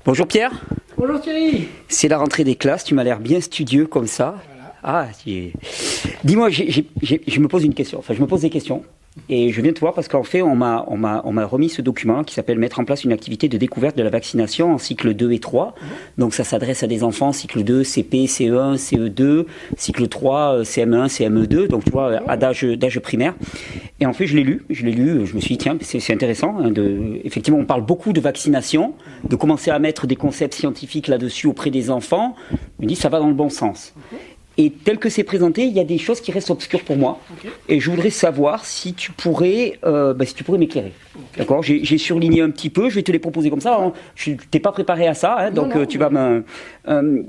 Bonjour Pierre. Bonjour Thierry. C'est la rentrée des classes, tu m'as l'air bien studieux comme ça. Voilà. Dis-moi, je me pose une question, je me pose des questions. Et je viens te voir parce qu'en fait, on m'a remis ce document qui s'appelle « Mettre en place une activité de découverte de la vaccination en cycle 2 et 3 ». Donc ça s'adresse à des enfants cycle 2, CP, CE1, CE2, cycle 3, CM1, CME2, donc tu vois, à d'âge primaire. Et en fait, je l'ai lu, je me suis dit, tiens, c'est intéressant. Effectivement, on parle beaucoup de vaccination, de commencer à mettre des concepts scientifiques là-dessus auprès des enfants. Je me dis, ça va dans le bon sens. Et tel que c'est présenté, il y a des choses qui restent obscures pour moi. Okay. Et je voudrais savoir si tu pourrais m'éclairer. Okay. D'accord ? J'ai surligné un petit peu, je vais te les proposer comme ça. Je t'ai pas préparé à ça, hein, donc non, tu vas me...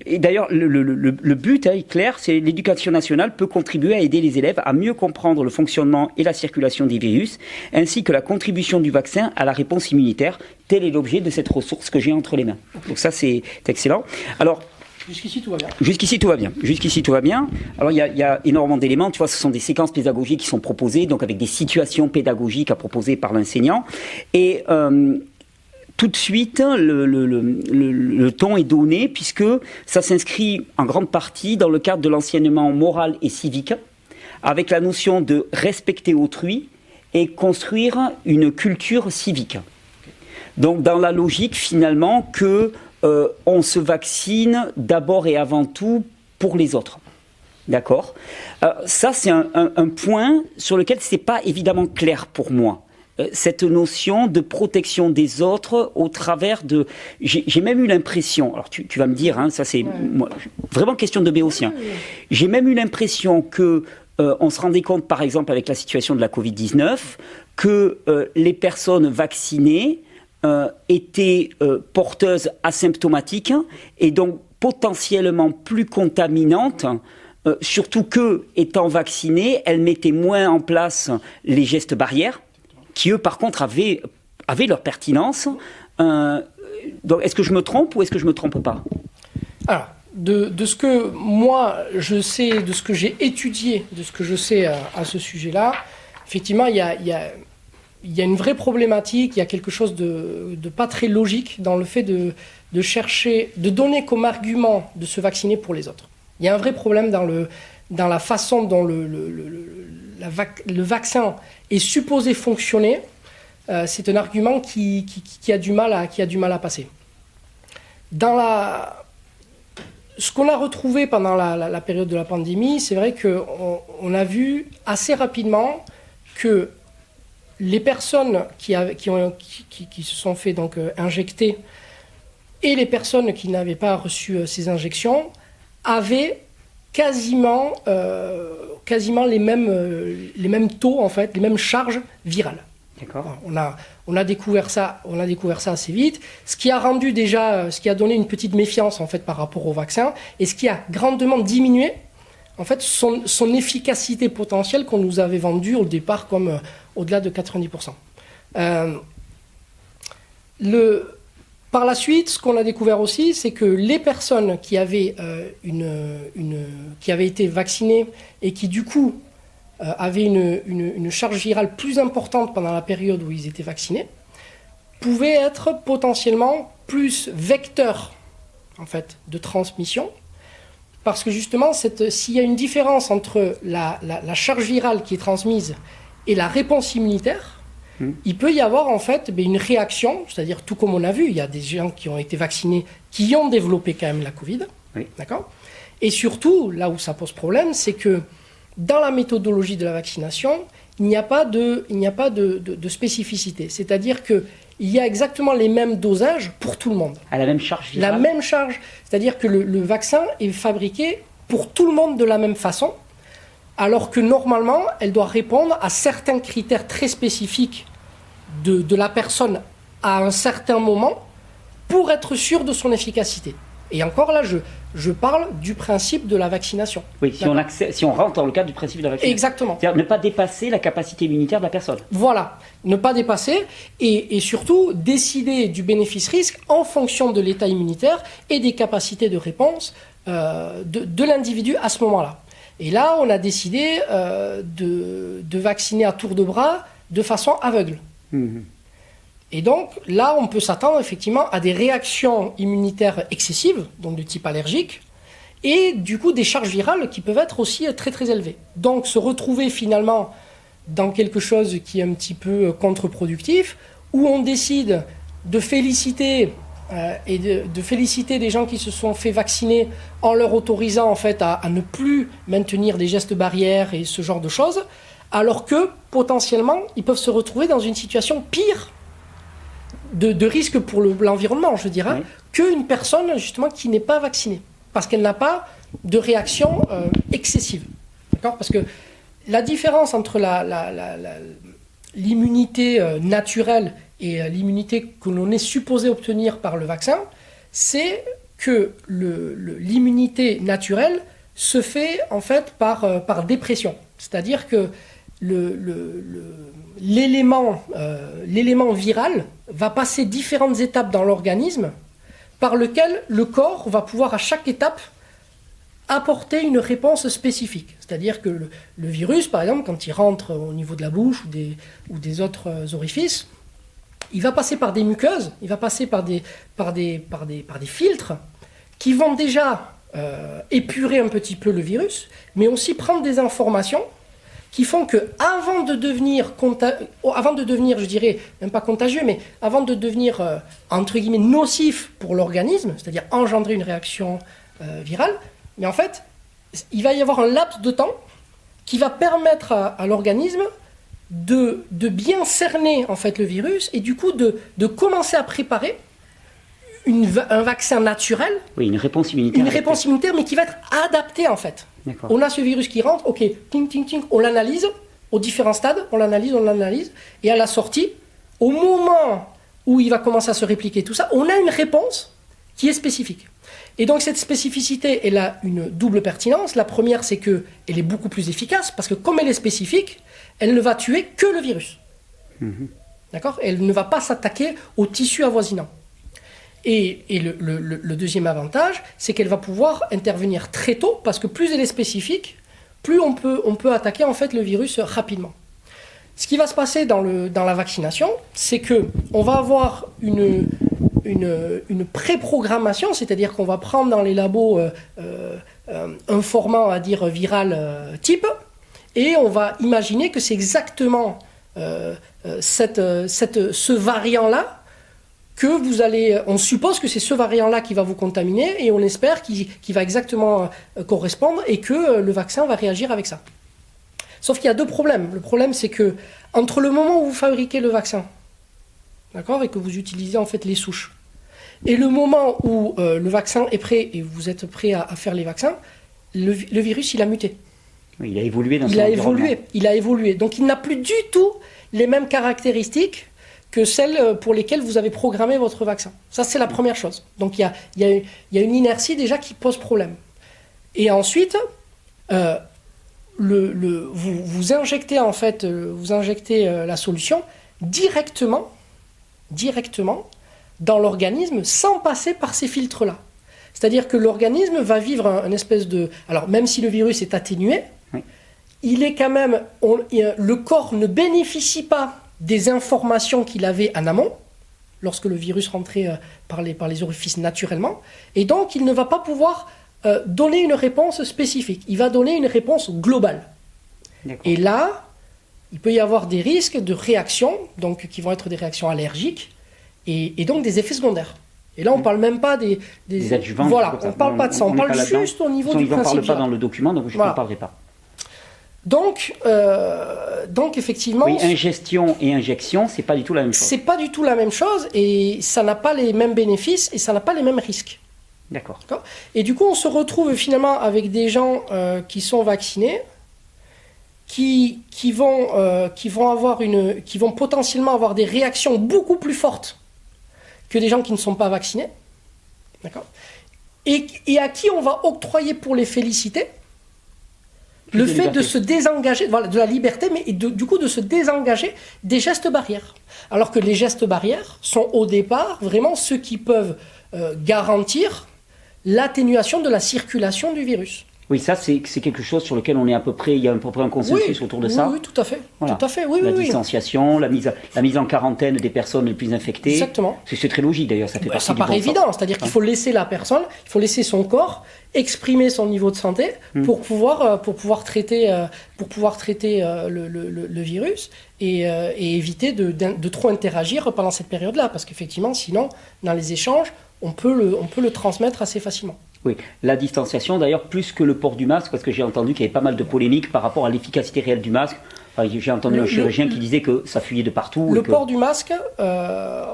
et d'ailleurs, le but est clair, c'est l'éducation nationale peut contribuer à aider les élèves à mieux comprendre le fonctionnement et la circulation des virus, ainsi que la contribution du vaccin à la réponse immunitaire. Tel est l'objet de cette ressource que j'ai entre les mains. Okay. Donc ça, c'est excellent. Alors, jusqu'ici, tout va bien. Jusqu'ici, tout va bien. Alors, il y a énormément d'éléments. Tu vois, ce sont des séquences pédagogiques qui sont proposées, donc avec des situations pédagogiques à proposer par l'enseignant. Et tout de suite, le ton est donné, puisque ça s'inscrit en grande partie dans le cadre de l'enseignement moral et civique, avec la notion de respecter autrui et construire une culture civique. Donc, dans la logique, finalement, que on se vaccine d'abord et avant tout pour les autres. D'accord ? Ça, c'est un point sur lequel ce n'est pas évidemment clair pour moi. Cette notion de protection des autres au travers de... J'ai même eu l'impression, alors tu vas me dire, hein, ça c'est vraiment question de béotien. J'ai même eu l'impression que on se rendait compte, par exemple, avec la situation de la Covid-19, que les personnes vaccinées étaient porteuses asymptomatiques et donc potentiellement plus contaminantes, surtout que, étant vaccinées, elles mettaient moins en place les gestes barrières, qui eux par contre avaient leur pertinence. Donc est-ce que je me trompe ou est-ce que je ne me trompe pas ? Alors, de ce que moi je sais, de ce que j'ai étudié, de ce que je sais à ce sujet-là, effectivement il y a une vraie problématique, il y a quelque chose de pas très logique dans le fait de chercher, de donner comme argument de se vacciner pour les autres. Il y a un vrai problème dans la façon dont le vaccin est supposé fonctionner. C'est un argument qui a du mal à passer. Ce qu'on a retrouvé pendant la période de la pandémie, c'est vrai qu'on a vu assez rapidement que les personnes qui se sont fait donc injecter et les personnes qui n'avaient pas reçu ces injections avaient quasiment les mêmes taux, en fait, les mêmes charges virales. D'accord. On a découvert ça assez vite, ce qui a donné une petite méfiance en fait par rapport au vaccin et ce qui a grandement diminué en fait son efficacité potentielle qu'on nous avait vendue au départ comme au-delà de 90%. Par la suite, ce qu'on a découvert aussi, c'est que les personnes qui avaient été vaccinées et qui du coup avaient une charge virale plus importante pendant la période où ils étaient vaccinés, pouvaient être potentiellement plus vecteurs en fait, de transmission. Parce que justement, s'il y a une différence entre la charge virale qui est transmise et la réponse immunitaire, il peut y avoir en fait une réaction, c'est-à-dire tout comme on a vu, il y a des gens qui ont été vaccinés qui ont développé quand même la Covid, oui. D'accord ? Et surtout, là où ça pose problème, c'est que dans la méthodologie de la vaccination, il n'y a pas de spécificité, c'est-à-dire que il y a exactement les mêmes dosages pour tout le monde. À la même charge virale. La même charge. C'est-à-dire que le vaccin est fabriqué pour tout le monde de la même façon, alors que normalement, elle doit répondre à certains critères très spécifiques de la personne à un certain moment pour être sûr de son efficacité. Et encore là, je parle du principe de la vaccination. Oui, si on rentre dans le cadre du principe de la vaccination. Exactement. C'est-à-dire ne pas dépasser la capacité immunitaire de la personne. Voilà, ne pas dépasser et surtout décider du bénéfice-risque en fonction de l'état immunitaire et des capacités de réponse de l'individu à ce moment-là. Et là, on a décidé de vacciner à tour de bras de façon aveugle. Mmh. Et donc là, on peut s'attendre effectivement à des réactions immunitaires excessives, donc de type allergique, et du coup des charges virales qui peuvent être aussi très très élevées. Donc se retrouver finalement dans quelque chose qui est un petit peu contre-productif, où on décide de féliciter de féliciter des gens qui se sont fait vacciner en leur autorisant en fait à ne plus maintenir des gestes barrières et ce genre de choses, alors que potentiellement ils peuvent se retrouver dans une situation pire de risque pour l'environnement, je dirais, qu'une personne justement qui n'est pas vaccinée, parce qu'elle n'a pas de réaction excessive. D'accord ? Parce que la différence entre l'immunité naturelle et l'immunité que l'on est supposé obtenir par le vaccin, c'est que l'immunité naturelle se fait en fait par dépression. C'est-à-dire que l'élément viral va passer différentes étapes dans l'organisme par lequel le corps va pouvoir à chaque étape apporter une réponse spécifique. C'est-à-dire que le virus, par exemple, quand il rentre au niveau de la bouche ou des autres orifices, il va passer par des muqueuses, il va passer par des filtres qui vont déjà épurer un petit peu le virus, mais aussi prendre des informations qui font que avant de devenir, je dirais, même pas contagieux, mais avant de devenir, entre guillemets, nocif pour l'organisme, c'est-à-dire engendrer une réaction virale, mais en fait, il va y avoir un laps de temps qui va permettre à l'organisme de bien cerner en fait le virus et du coup de commencer à préparer un vaccin naturel. Oui, une réponse immunitaire. Une réponse immunitaire, mais qui va être adaptée en fait. D'accord. On a ce virus qui rentre, ok, ting, ting, ting, on l'analyse aux différents stades, on l'analyse, et à la sortie, au moment où il va commencer à se répliquer tout ça, on a une réponse qui est spécifique. Et donc cette spécificité, elle a une double pertinence. La première, c'est qu'elle est beaucoup plus efficace, parce que comme elle est spécifique, elle ne va tuer que le virus. D'accord ? Elle ne va pas s'attaquer au tissu avoisinant. Et le deuxième avantage, c'est qu'elle va pouvoir intervenir très tôt, parce que plus elle est spécifique, plus on peut attaquer en fait le virus rapidement. Ce qui va se passer dans la vaccination, c'est qu'on va avoir une pré-programmation, c'est-à-dire qu'on va prendre dans les labos un format, on va dire, viral type, et on va imaginer que c'est exactement ce variant-là que vous allez... On suppose que c'est ce variant-là qui va vous contaminer, et on espère qu'il va exactement correspondre, et que le vaccin va réagir avec ça. Sauf qu'il y a deux problèmes. Le problème, c'est que entre le moment où vous fabriquez le vaccin, d'accord, et que vous utilisez en fait les souches, et le moment où le vaccin est prêt et vous êtes prêt à faire les vaccins, le virus, il a muté. Oui, il a évolué dans son environnement. Il a évolué. Donc il n'a plus du tout les mêmes caractéristiques que celles pour lesquelles vous avez programmé votre vaccin. Ça, c'est la première chose. Donc il y a une inertie déjà qui pose problème. Et ensuite, vous injectez en fait, la solution directement dans l'organisme sans passer par ces filtres-là. C'est-à-dire que l'organisme va vivre un espèce de... Alors, même si le virus est atténué, oui, il est quand même... le corps ne bénéficie pas des informations qu'il avait en amont, lorsque le virus rentrait par les orifices naturellement, et donc il ne va pas pouvoir donner une réponse spécifique. Il va donner une réponse globale. D'accord. Et là, il peut y avoir des risques de réactions, donc qui vont être des réactions allergiques, et donc des effets secondaires. Et là, on ne parle même pas des adjuvants. Voilà, on ne parle pas de ça. On parle juste au niveau du principe. Ils n'en parlent pas dans le document, donc je n'en parlerai pas. Donc effectivement... Oui, ingestion et injection, c'est pas du tout la même chose. C'est pas du tout la même chose, et ça n'a pas les mêmes bénéfices, et ça n'a pas les mêmes risques. D'accord. Et du coup, on se retrouve finalement avec des gens qui sont vaccinés, qui vont potentiellement avoir des réactions beaucoup plus fortes que des gens qui ne sont pas vaccinés, d'accord, et à qui on va octroyer pour les féliciter le fait de se désengager, voilà, de la liberté, mais du coup de se désengager des gestes barrières. Alors que les gestes barrières sont au départ vraiment ceux qui peuvent garantir l'atténuation de la circulation du virus. Oui, ça c'est quelque chose sur lequel on est à peu près, il y a à peu près un consensus autour de ça. Oui, tout à fait. Voilà. Tout à fait. Oui, la distanciation, la mise en quarantaine des personnes les plus infectées. Exactement. C'est très logique d'ailleurs, ça fait partie Ça du paraît bon sens. évident, c'est-à-dire qu'il faut laisser la personne, il faut laisser son corps exprimer son niveau de santé pour pouvoir traiter le virus et éviter de trop interagir pendant cette période-là, parce qu'effectivement, sinon, dans les échanges, on peut le transmettre assez facilement. Oui, la distanciation d'ailleurs plus que le port du masque, parce que j'ai entendu qu'il y avait pas mal de polémiques par rapport à l'efficacité réelle du masque. Enfin, j'ai entendu un chirurgien qui disait que ça fuyait de partout. Le port du masque,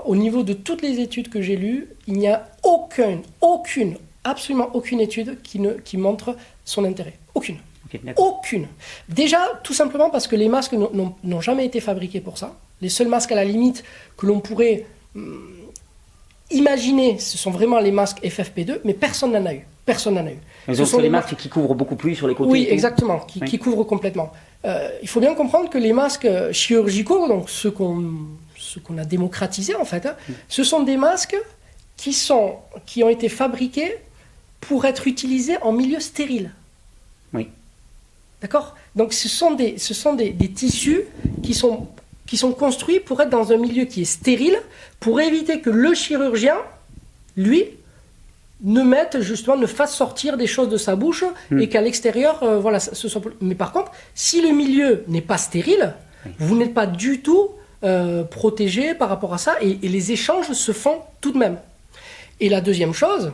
au niveau de toutes les études que j'ai lues, il n'y a absolument aucune étude qui montre son intérêt. Aucune. Okay, aucune. Déjà, tout simplement parce que les masques n'ont jamais été fabriqués pour ça. Les seuls masques à la limite que l'on pourrait imaginer, ce sont vraiment les masques FFP2, mais personne n'en a eu. Ce sont les masques qui couvrent beaucoup plus sur les côtés. Oui, exactement, qui couvrent complètement. Il faut bien comprendre que les masques chirurgicaux, donc ceux qu'on a démocratisés en fait, ce sont des masques qui ont été fabriqués pour être utilisés en milieu stérile. Oui. D'accord ? Donc ce sont des tissus qui sont construits pour être dans un milieu qui est stérile, pour éviter que le chirurgien, lui, ne fasse sortir des choses de sa bouche et qu'à l'extérieur, ce soit... Mais par contre, si le milieu n'est pas stérile, vous n'êtes pas du tout protégé par rapport à ça et les échanges se font tout de même. Et la deuxième chose,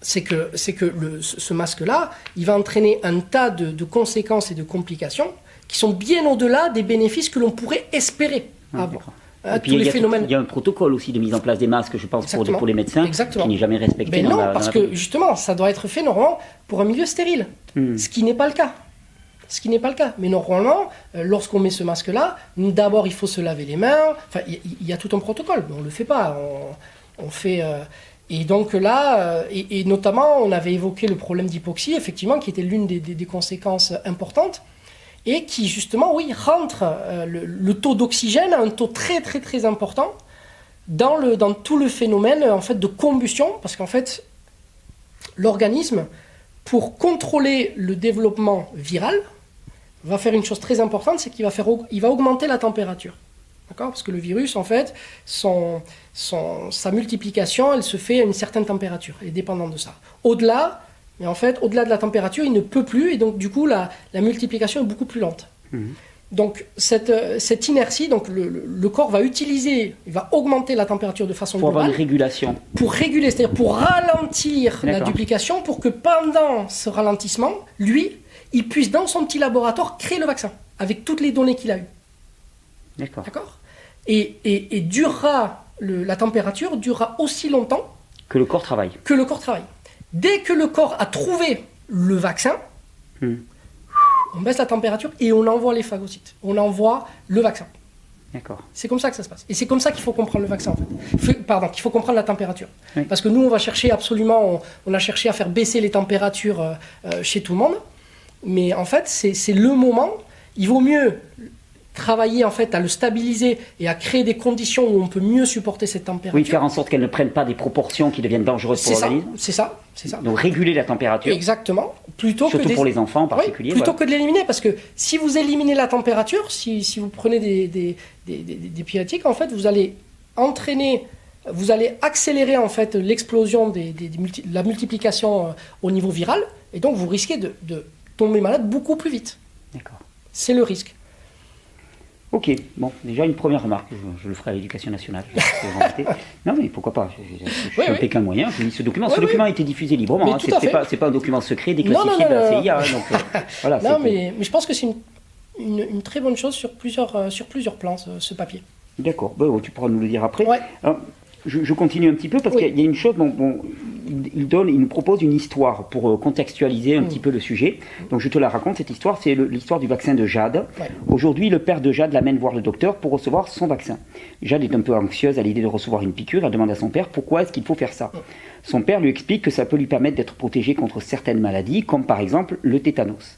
c'est que ce masque-là, il va entraîner un tas de conséquences et de complications qui sont bien au-delà des bénéfices que l'on pourrait espérer avoir. Et puis il y a un protocole aussi de mise en place des masques, je pense, pour les médecins, qui n'est jamais respecté. Mais non, parce que justement, ça doit être fait normalement pour un milieu stérile, ce qui n'est pas le cas. Mais normalement, lorsqu'on met ce masque-là, d'abord il faut se laver les mains. Enfin, il y a tout un protocole, mais on ne le fait pas. On fait... Et donc là, et notamment, on avait évoqué le problème d'hypoxie, effectivement, qui était l'une des conséquences importantes. Et qui justement, rentre le taux d'oxygène à un taux très très très important dans tout le phénomène en fait de combustion, parce qu'en fait l'organisme, pour contrôler le développement viral, va faire une chose très importante, c'est qu'il va augmenter la température, d'accord ? Parce que le virus en fait, sa multiplication, elle se fait à une certaine température, elle est dépendante de ça. Mais en fait, au-delà de la température, il ne peut plus, et donc du coup, la multiplication est beaucoup plus lente. Donc cette inertie, donc le corps va il va augmenter la température de façon globale. Pour avoir une régulation. Pour réguler, c'est-à-dire pour ralentir la duplication, pour que pendant ce ralentissement, lui, il puisse dans son petit laboratoire créer le vaccin, avec toutes les données qu'il a eues. D'accord ? Et la température durera aussi longtemps que le corps travaille. Dès que le corps a trouvé le vaccin, on baisse la température et on envoie les phagocytes. On envoie le vaccin. D'accord. C'est comme ça que ça se passe. Et c'est comme ça qu'il faut comprendre le vaccin, en fait. Qu'il faut comprendre la température. Oui. Parce que nous, on a cherché à faire baisser les températures chez tout le monde. Mais en fait, c'est le moment. Il vaut mieux travailler en fait à le stabiliser et à créer des conditions où on peut mieux supporter cette température. Oui, faire en sorte qu'elle ne prenne pas des proportions qui deviennent dangereuses pour l'organisme. C'est ça. Donc réguler la température. Exactement. Surtout pour les enfants en particulier. Plutôt que de l'éliminer, parce que si vous éliminez la température, si vous prenez des pyrétiques, en fait, vous allez accélérer en fait l'explosion de la multiplication au niveau viral, et donc vous risquez de tomber malade beaucoup plus vite. D'accord. C'est le risque. Ok, bon, déjà une première remarque, je le ferai à l'Éducation nationale. Non mais pourquoi pas, je suis un Pékin moyen, j'ai mis ce document. Ce document a été diffusé librement, c'est pas un document secret déclassifié de la CIA. Donc, voilà, non, mais je pense que c'est une très bonne chose sur plusieurs plans, ce papier. D'accord, tu pourras nous le dire après. Ouais. Alors, je continue un petit peu parce qu'il y a une chose, il nous propose une histoire pour contextualiser un petit peu le sujet. Donc je te la raconte, cette histoire, c'est l'histoire du vaccin de Jade. Ouais. Aujourd'hui, le père de Jade l'amène voir le docteur pour recevoir son vaccin. Jade est un peu anxieuse à l'idée de recevoir une piqûre. Elle demande à son père pourquoi est-ce qu'il faut faire ça. Son père lui explique que ça peut lui permettre d'être protégé contre certaines maladies, comme par exemple le tétanos.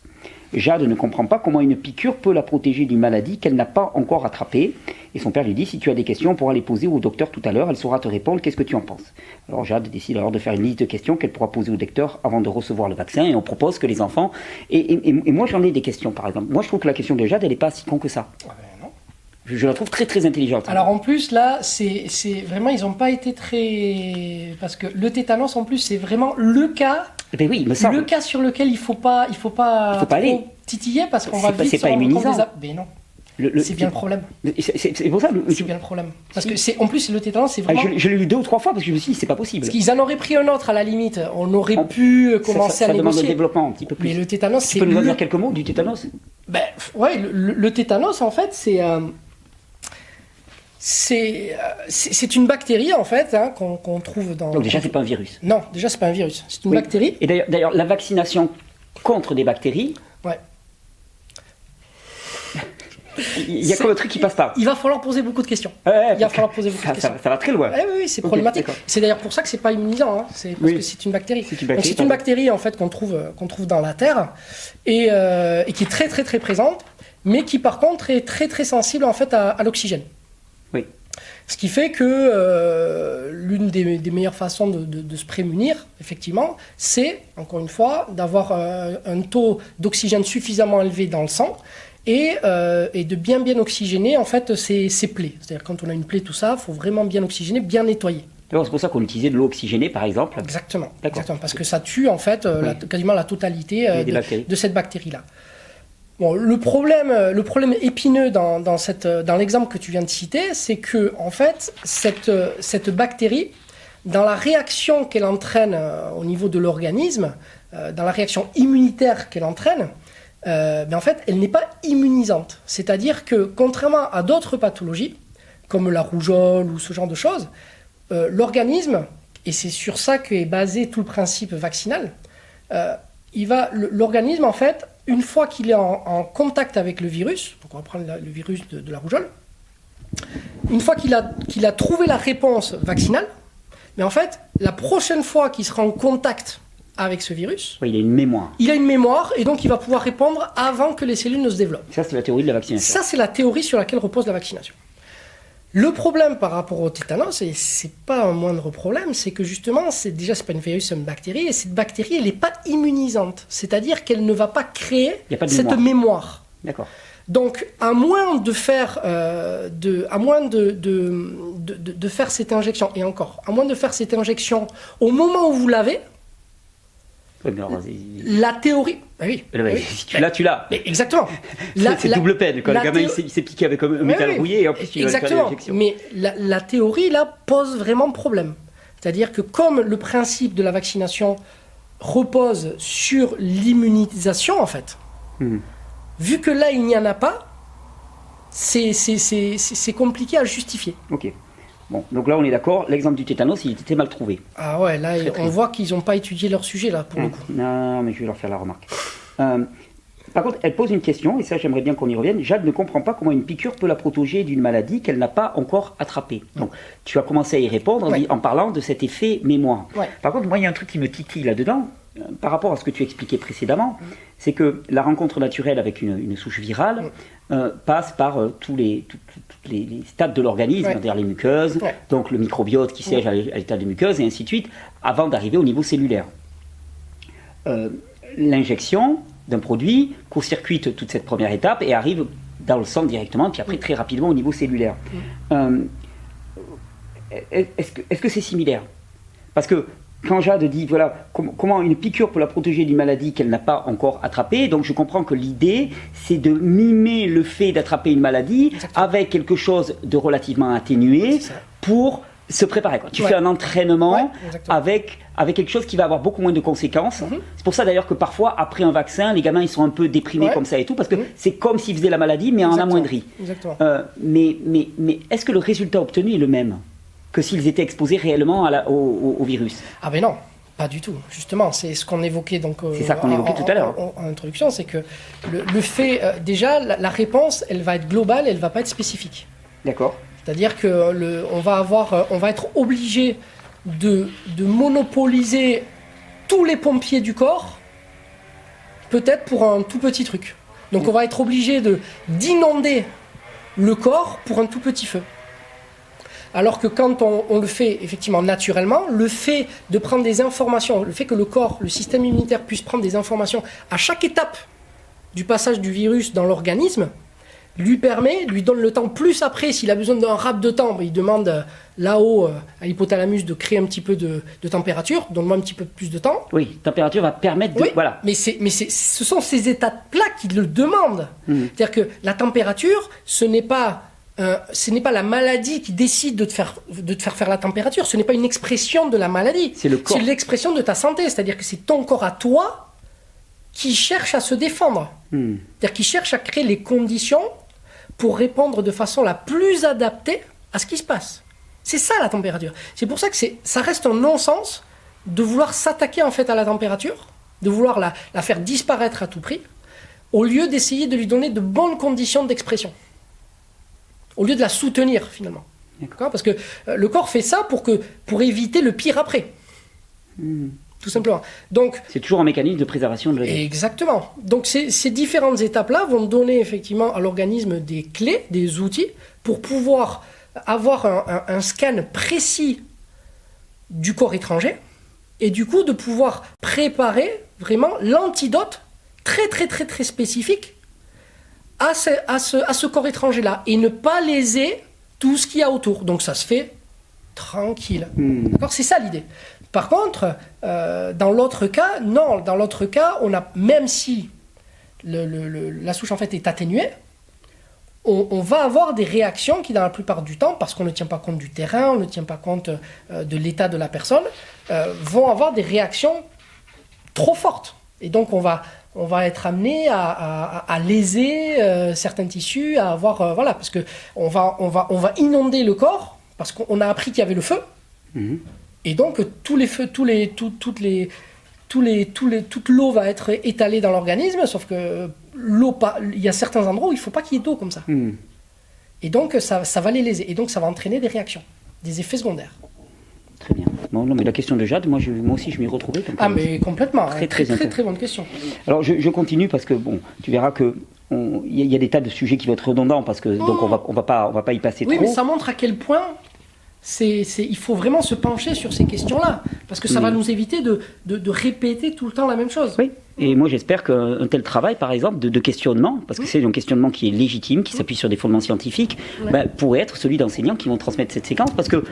Jade ne comprend pas comment une piqûre peut la protéger d'une maladie qu'elle n'a pas encore attrapée. Et son père lui dit, si tu as des questions, on pourra les poser au docteur tout à l'heure, elle saura te répondre, qu'est-ce que tu en penses? Alors Jade décide alors de faire une liste de questions qu'elle pourra poser au docteur avant de recevoir le vaccin, et on propose que les enfants... Et moi j'en ai des questions par exemple. Moi je trouve que la question de Jade, elle n'est pas si con que ça. Ah ben non. Je la trouve très très intelligente. Alors en plus là, c'est vraiment, ils n'ont pas été très... Parce que le tétanos en plus, c'est vraiment le cas... Eh ben oui, il me semble. Le cas sur lequel il faut pas trop aller. titiller parce qu'on va vite c'est pas immunisant. Mais non. C'est bien le problème. C'est pour ça. C'est bien le problème. Parce que c'est en plus le tétanos, c'est vraiment. Je l'ai lu 2 ou 3 fois parce que je me suis dit c'est pas possible. Parce qu'ils en auraient pris un autre à la limite. On aurait pu commencer à négocier. Ça demande un développement un petit peu plus. Mais le tétanos, c'est. Tu peux nous en dire quelques mots du tétanos? Ben ouais, le tétanos en fait c'est une bactérie en fait qu'on trouve dans. Donc déjà c'est pas un virus. Non, déjà c'est pas un virus. C'est une bactérie. Et d'ailleurs la vaccination contre des bactéries. Ouais. Il y a comme un truc qui passe pas. Il va falloir poser beaucoup de questions. Il va falloir poser beaucoup de questions. Ça va très loin. Oui, c'est problématique. C'est d'ailleurs pour ça que c'est pas immunisant. C'est parce que c'est une bactérie. C'est une bactérie en fait qu'on trouve dans la terre et qui est très très très présente, mais qui par contre est très très sensible en fait à l'oxygène. Oui. Ce qui fait que l'une des meilleures façons de se prémunir, effectivement, c'est, encore une fois, d'avoir un taux d'oxygène suffisamment élevé dans le sang et de bien oxygéner en fait ces plaies. C'est-à-dire quand on a une plaie, tout ça, il faut vraiment bien oxygéner, bien nettoyer. C'est pour ça qu'on utilisait de l'eau oxygénée, par exemple. Exactement, parce que ça tue en fait quasiment la totalité de cette bactérie-là. Bon, le problème épineux dans l'exemple que tu viens de citer, c'est que en fait cette bactérie, dans la réaction qu'elle entraîne au niveau de l'organisme, dans la réaction immunitaire qu'elle entraîne, en fait, elle n'est pas immunisante. C'est-à-dire que contrairement à d'autres pathologies, comme la rougeole ou ce genre de choses, l'organisme, et c'est sur ça qu'est basé tout le principe vaccinal, l'organisme en fait, une fois qu'il est en contact avec le virus, donc on va prendre le virus de la rougeole, une fois qu'il a trouvé la réponse vaccinale, mais en fait, la prochaine fois qu'il sera en contact avec ce virus, il a une mémoire. Il a une mémoire et donc il va pouvoir répondre avant que les cellules ne se développent. Ça, c'est la théorie de la vaccination. Ça, c'est la théorie sur laquelle repose la vaccination. Le problème par rapport au tétanos, et c'est pas un moindre problème, c'est que justement, c'est pas une virus, c'est une bactérie, et cette bactérie, elle n'est pas immunisante. C'est-à-dire qu'elle ne va pas créer cette mémoire. D'accord. Donc, à moins de faire, faire cette injection, et encore, à moins de faire cette injection au moment où vous l'avez, la théorie... Ah oui, tu l'as. Exactement. C'est double peine. Quand le gamin il s'est piqué avec un métal rouillé et en plus tu vas faire l'injection. Mais la théorie là pose vraiment problème. C'est-à-dire que comme le principe de la vaccination repose sur l'immunisation en fait, vu que là il n'y en a pas, c'est compliqué à justifier. Ok. Bon, donc là on est d'accord, l'exemple du tétanos, il était mal trouvé. Ah ouais, là on voit qu'ils n'ont pas étudié leur sujet là pour le coup. Non, mais je vais leur faire la remarque. Par contre, elle pose une question, et ça j'aimerais bien qu'on y revienne. Jade ne comprend pas comment une piqûre peut la protéger d'une maladie qu'elle n'a pas encore attrapée. Donc tu as commencé à y répondre en parlant de cet effet mémoire. Ouais. Par contre, moi il y a un truc qui me titille là-dedans, par rapport à ce que tu expliquais précédemment, c'est que la rencontre naturelle avec une souche virale passe par tous les stades de l'organisme, c'est-à-dire les muqueuses, donc le microbiote qui siège à l'état des muqueuses, et ainsi de suite, avant d'arriver au niveau cellulaire. L'injection d'un produit court-circuite toute cette première étape et arrive dans le sang directement, puis après très rapidement au niveau cellulaire. Est-ce que c'est similaire? Parce que quand Jade dit, voilà, comment une piqûre peut la protéger d'une maladie qu'elle n'a pas encore attrapée, donc je comprends que l'idée, c'est de mimer le fait d'attraper une maladie avec quelque chose de relativement atténué pour se préparer. Tu fais un entraînement avec quelque chose qui va avoir beaucoup moins de conséquences. C'est pour ça d'ailleurs que parfois, après un vaccin, les gamins ils sont un peu déprimés comme ça et tout, parce que c'est comme s'ils faisaient la maladie, mais en amoindri. Mais est-ce que le résultat obtenu est le même que s'ils étaient exposés réellement au virus? Ah ben non, pas du tout. Justement, c'est ce qu'on évoquait donc. C'est ça qu'on évoquait tout à l'heure. En introduction, c'est que le fait, déjà, la réponse, elle va être globale, elle va pas être spécifique. D'accord. C'est-à-dire que on va être obligé de monopoliser tous les pompiers du corps peut-être pour un tout petit truc. Donc on va être obligé d'inonder le corps pour un tout petit feu. Alors que quand on le fait effectivement naturellement, le fait de prendre des informations, le fait que le corps, le système immunitaire puisse prendre des informations à chaque étape du passage du virus dans l'organisme, lui donne le temps, plus après, s'il a besoin d'un rap de temps, il demande là-haut à l'hypothalamus de créer un petit peu de température, donne-moi un petit peu plus de temps. Oui, température va permettre de... Oui, voilà. mais ce sont ces états-là qui le demandent. C'est-à-dire que la température, ce n'est pas la maladie qui décide de te faire faire la température, ce n'est pas une expression de la maladie, c'est le corps. C'est l'expression de ta santé, c'est-à-dire que c'est ton corps à toi qui cherche à se défendre, c'est-à-dire qui cherche à créer les conditions pour répondre de façon la plus adaptée à ce qui se passe. C'est ça la température. C'est pour ça que ça reste un non-sens de vouloir s'attaquer en fait à la température, de vouloir la faire disparaître à tout prix, au lieu d'essayer de lui donner de bonnes conditions d'expression. Au lieu de la soutenir finalement. D'accord ? Parce que le corps fait ça pour éviter le pire après. Tout simplement. Donc, c'est toujours un mécanisme de préservation de la vie. Exactement. Donc ces différentes étapes-là vont donner effectivement à l'organisme des clés, des outils, pour pouvoir avoir un scan précis du corps étranger, et du coup de pouvoir préparer vraiment l'antidote très très très très spécifique à ce corps étranger-là, et ne pas léser tout ce qu'il y a autour. Donc ça se fait tranquille. D'accord ? C'est ça l'idée. Par contre, dans l'autre cas, non. Dans l'autre cas, même si la souche en fait est atténuée, on va avoir des réactions qui, dans la plupart du temps, parce qu'on ne tient pas compte du terrain, on ne tient pas compte de l'état de la personne, vont avoir des réactions trop fortes. Et donc, on va être amené à léser certains tissus, à avoir parce que on va inonder le corps parce qu'on a appris qu'il y avait le feu. Et donc tous les feux, toute l'eau va être étalée dans l'organisme, sauf que il y a certains endroits où il ne faut pas qu'il y ait d'eau comme ça. Et donc ça va les léser, et donc ça va entraîner des réactions, des effets secondaires. Très bien. Bon, non, mais la question de Jade, moi aussi je m'y retrouvais. Mais complètement. Très bonne question. Alors je continue parce que bon, tu verras que il y a des tas de sujets qui vont être redondants parce que donc on va pas y passer trop. Oui, mais ça montre à quel point il faut vraiment se pencher sur ces questions-là, parce que ça va nous éviter de répéter tout le temps la même chose. Oui. Et moi j'espère qu'un tel travail, par exemple, de questionnement, parce que c'est un questionnement qui est légitime, qui s'appuie sur des fondements scientifiques, pourrait être celui d'enseignants qui vont transmettre cette séquence, parce que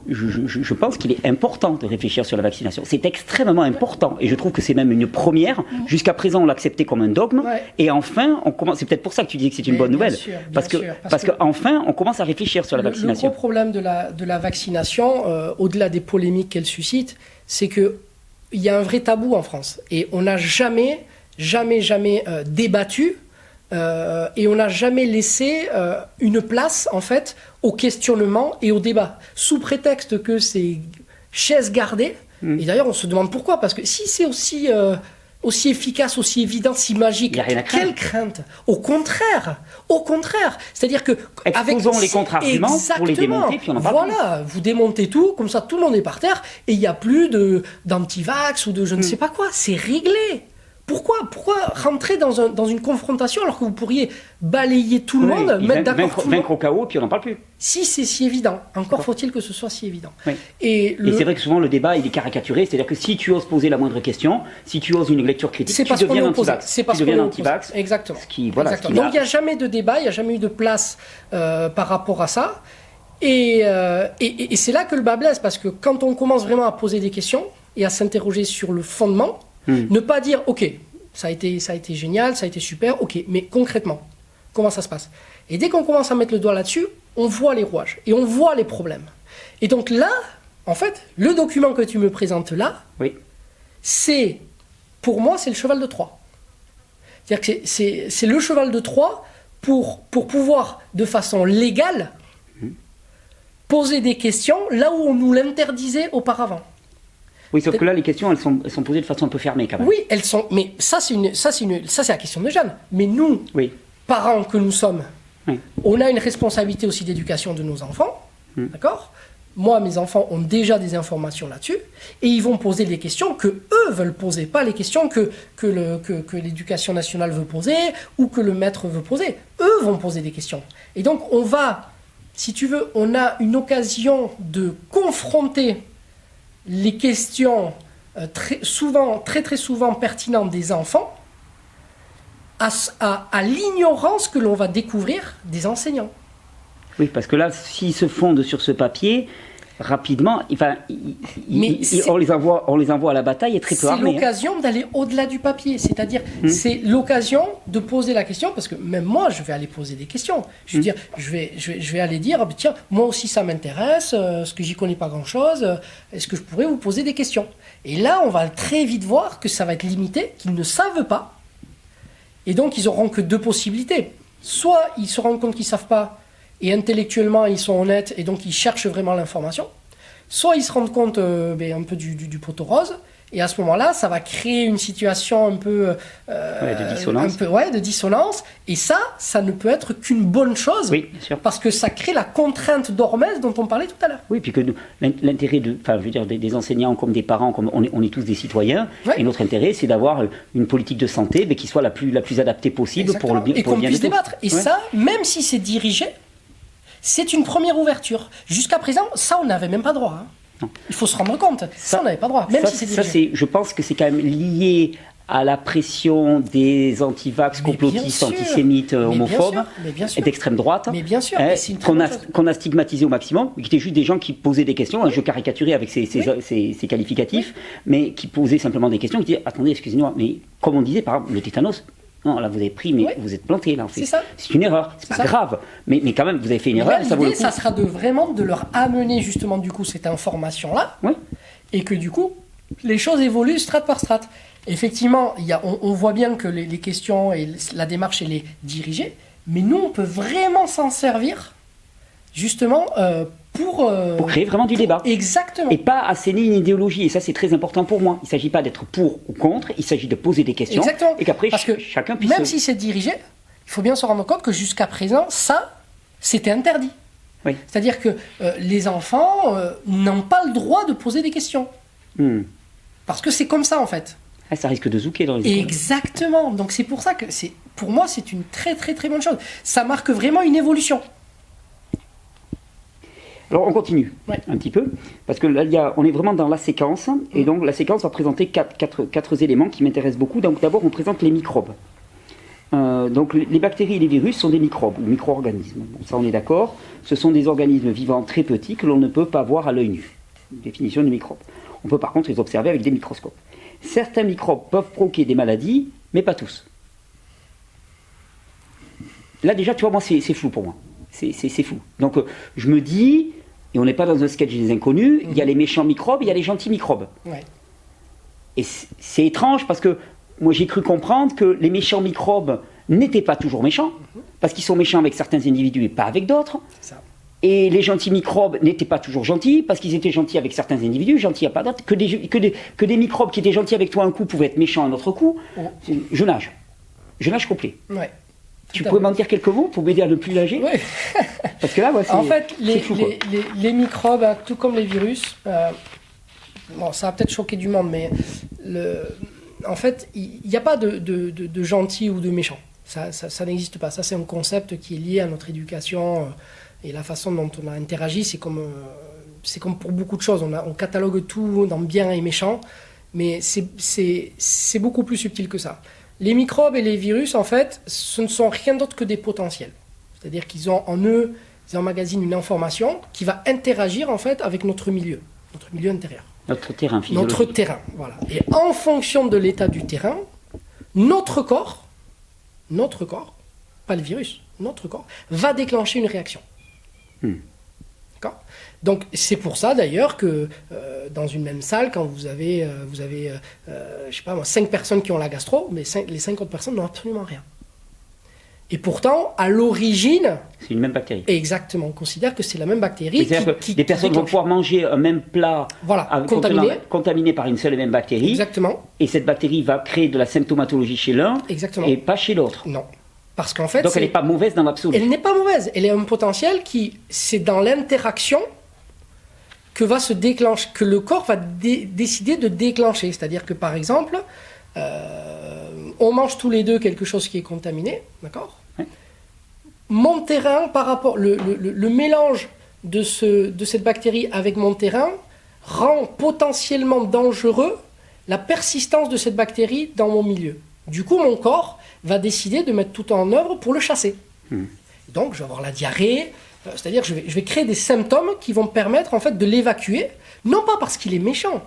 je pense qu'il est important de réfléchir sur la vaccination. C'est extrêmement important, et je trouve que c'est même une première. Jusqu'à présent, on l'acceptait comme un dogme, et enfin, on commence. C'est peut-être pour ça que tu dis que c'est une bonne nouvelle, parce que enfin, on commence à réfléchir sur la vaccination. Le gros problème de la vaccination, au-delà des polémiques qu'elle suscite, c'est que il y a un vrai tabou en France, et on n'a jamais débattu, et on n'a jamais laissé une place en fait au questionnement et au débat, sous prétexte que c'est chaise gardée. Et d'ailleurs on se demande pourquoi, parce que si c'est aussi efficace, aussi évident, si magique, quelle crainte? Au contraire, c'est-à-dire que exposons les contre-arguments pour les démonter, puis on en parle. Voilà, vous démontez tout, comme ça tout le monde est par terre, et il n'y a plus d'anti-vax ou de je ne sais pas quoi, c'est réglé. Pourquoi rentrer dans une confrontation alors que vous pourriez balayer tout le monde, mettre d'accord tout le monde, vaincre au chaos, puis on n'en parle plus. Si c'est si évident, encore faut-il que ce soit si évident. Oui. Et c'est vrai que souvent le débat il est caricaturé, c'est-à-dire que si tu oses poser la moindre question, si tu oses une lecture critique, tu deviens anti-vax. C'est parce qu'on est anti-vax. Exactement. Exactement. Donc il n'y a jamais de débat, il n'y a jamais eu de place par rapport à ça. Et c'est là que le bas blesse, parce que quand on commence vraiment à poser des questions et à s'interroger sur le fondement, ne pas dire, ok, ça a été génial, ça a été super, ok, mais concrètement, comment ça se passe? Et dès qu'on commence à mettre le doigt là-dessus, on voit les rouages et on voit les problèmes. Et donc là, en fait, le document que tu me présentes là, pour moi, c'est le cheval de Troie. C'est-à-dire que c'est le cheval de Troie pour pouvoir, de façon légale, poser des questions là où on nous l'interdisait auparavant. Oui, sauf que là, les questions, elles sont posées de façon un peu fermée, quand même. Oui, elles sont. Mais ça, c'est la question de Jeanne. Mais nous, parents que nous sommes, on a une responsabilité aussi d'éducation de nos enfants, d'accord ? moi, mes enfants ont déjà des informations là-dessus, et ils vont poser des questions que eux veulent poser, pas les questions que l'éducation nationale veut poser ou que le maître veut poser. Eux vont poser des questions. Et donc, on va, si tu veux, on a une occasion de confronter les questions très souvent pertinentes des enfants à l'ignorance que l'on va découvrir des enseignants. Oui, parce que là, s'ils se fondent sur ce papier, rapidement, on les envoie à la bataille et très peu armés. C'est l'occasion d'aller au-delà du papier, c'est-à-dire c'est l'occasion de poser la question, parce que même moi, je vais aller poser des questions. Je veux dire, je vais aller dire, tiens, moi aussi ça m'intéresse, parce que j'y connais pas grand-chose, est-ce que je pourrais vous poser des questions? Et là, on va très vite voir que ça va être limité, qu'ils ne savent pas, et donc ils auront que deux possibilités. Soit ils se rendent compte qu'ils savent pas, et intellectuellement ils sont honnêtes et donc ils cherchent vraiment l'information, soit ils se rendent compte un peu du poteau rose, et à ce moment-là ça va créer une situation un peu de dissonance. De dissonance, et ça ne peut être qu'une bonne chose, oui, bien sûr. Parce que ça crée la contrainte d'Hormèse dont on parlait tout à l'heure. Oui, puis que l'intérêt des enseignants comme des parents, comme on est tous des citoyens, et notre intérêt c'est d'avoir une politique de santé qui soit la plus adaptée possible. Exactement. Pour le bien. Et qu'on puisse débattre. Et ça, même si c'est dirigé, c'est une première ouverture. Jusqu'à présent, ça, on n'avait même pas droit. Hein. Non. Il faut se rendre compte. Ça, on n'avait pas droit, même si c'est dirigé. Je pense que c'est quand même lié à la pression des antivax, complotistes, antisémites, homophobes, et d'extrême droite, qu'on a stigmatisé au maximum, qui étaient juste des gens qui posaient des questions, je caricaturais avec ces qualificatifs, mais qui posaient simplement des questions, qui disaient, attendez, excusez-moi, mais comme on disait, par exemple, le tétanos, non, là vous avez pris, mais vous êtes planté, là en fait. C'est une erreur, c'est pas grave, mais quand même vous avez fait une erreur. L'idée, ça sera vraiment de leur amener justement du coup cette information-là, et que du coup les choses évoluent strate par strate. Effectivement, on voit bien que les questions et la démarche elle est dirigée, mais nous on peut vraiment s'en servir justement pour créer vraiment du débat. Exactement. Et pas asséner une idéologie. Et ça, c'est très important pour moi. Il ne s'agit pas d'être pour ou contre, il s'agit de poser des questions. Exactement. Et qu'après, chacun puisse... Même si c'est dirigé, il faut bien se rendre compte que jusqu'à présent, ça, c'était interdit. Oui. C'est-à-dire que les enfants n'ont pas le droit de poser des questions. Parce que c'est comme ça, en fait. Ah, ça risque de zouker dans les écoles. Exactement. Donc c'est pour ça que, pour moi, c'est une très très très bonne chose. Ça marque vraiment une évolution. Alors on continue un petit peu, parce que là on est vraiment dans la séquence, et donc la séquence va présenter quatre éléments qui m'intéressent beaucoup. Donc d'abord on présente les microbes. Donc les bactéries et les virus sont des microbes, ou micro-organismes. Bon, ça on est d'accord, ce sont des organismes vivants très petits que l'on ne peut pas voir à l'œil nu. Définition du microbe. On peut par contre les observer avec des microscopes. Certains microbes peuvent provoquer des maladies, mais pas tous. Là déjà tu vois, moi c'est flou pour moi. C'est flou. Donc je me dis... Et on n'est pas dans un sketch des inconnus, il y a les méchants microbes, il y a les gentils microbes. Ouais. Et c'est étrange parce que moi j'ai cru comprendre que les méchants microbes n'étaient pas toujours méchants, parce qu'ils sont méchants avec certains individus et pas avec d'autres. Et les gentils microbes n'étaient pas toujours gentils, parce qu'ils étaient gentils avec certains individus, gentils à pas d'autres. Que des microbes qui étaient gentils avec toi un coup pouvaient être méchants un autre coup. Je nage. Je nage complet. Ouais. Tu pourrais m'en dire quelques mots pour m'aider à ne plus nager? Oui. Parce que là, en fait, les microbes, tout comme les virus, bon, ça va peut-être choquer du monde, mais en fait, il n'y a pas de gentils ou de méchants. Ça n'existe pas. Ça, c'est un concept qui est lié à notre éducation et la façon dont on a interagi. C'est comme pour beaucoup de choses. On catalogue tout dans bien et méchant, mais c'est beaucoup plus subtil que ça. Les microbes et les virus, en fait, ce ne sont rien d'autre que des potentiels. C'est-à-dire qu'ils ont en eux, ils emmagasinent une information qui va interagir, en fait, avec notre milieu intérieur. Notre terrain physiologique. Notre terrain, voilà. Et en fonction de l'état du terrain, notre corps, pas le virus, notre corps, va déclencher une réaction. D'accord ? Donc c'est pour ça d'ailleurs que dans une même salle, quand vous avez je sais pas moi, 5 personnes qui ont la gastro, mais les 5 autres personnes n'ont absolument rien. Et pourtant, à l'origine... C'est une même bactérie. Exactement, on considère que c'est la même bactérie. C'est-à-dire que des personnes vont pouvoir manger un même plat contaminé par une seule et même bactérie. Exactement. Et cette bactérie va créer de la symptomatologie chez l'un et pas chez l'autre. Non. Parce qu'en fait, donc elle n'est pas mauvaise dans l'absolu. Elle n'est pas mauvaise. Elle est un potentiel qui, c'est dans l'interaction que le corps va décider de déclencher. C'est-à-dire que, par exemple, on mange tous les deux quelque chose qui est contaminé, d'accord ? Ouais. Mon terrain, par rapport, le mélange de cette bactérie avec mon terrain rend potentiellement dangereux la persistance de cette bactérie dans mon milieu. Du coup, mon corps va décider de mettre tout en œuvre pour le chasser. Donc, je vais avoir la diarrhée, c'est-à-dire que je vais créer des symptômes qui vont me permettre en fait de l'évacuer, non pas parce qu'il est méchant,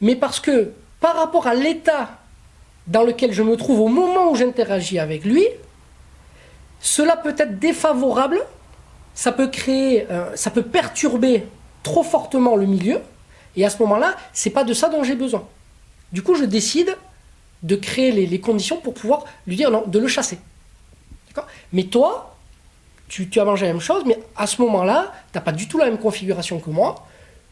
mais parce que par rapport à l'état dans lequel je me trouve au moment où j'interagis avec lui, cela peut être défavorable, ça peut perturber trop fortement le milieu, et à ce moment-là, c'est pas de ça dont j'ai besoin. Du coup, je décide de créer les conditions pour pouvoir lui dire non, de le chasser. D'accord ? Mais toi, tu as mangé la même chose, mais à ce moment-là, tu n'as pas du tout la même configuration que moi.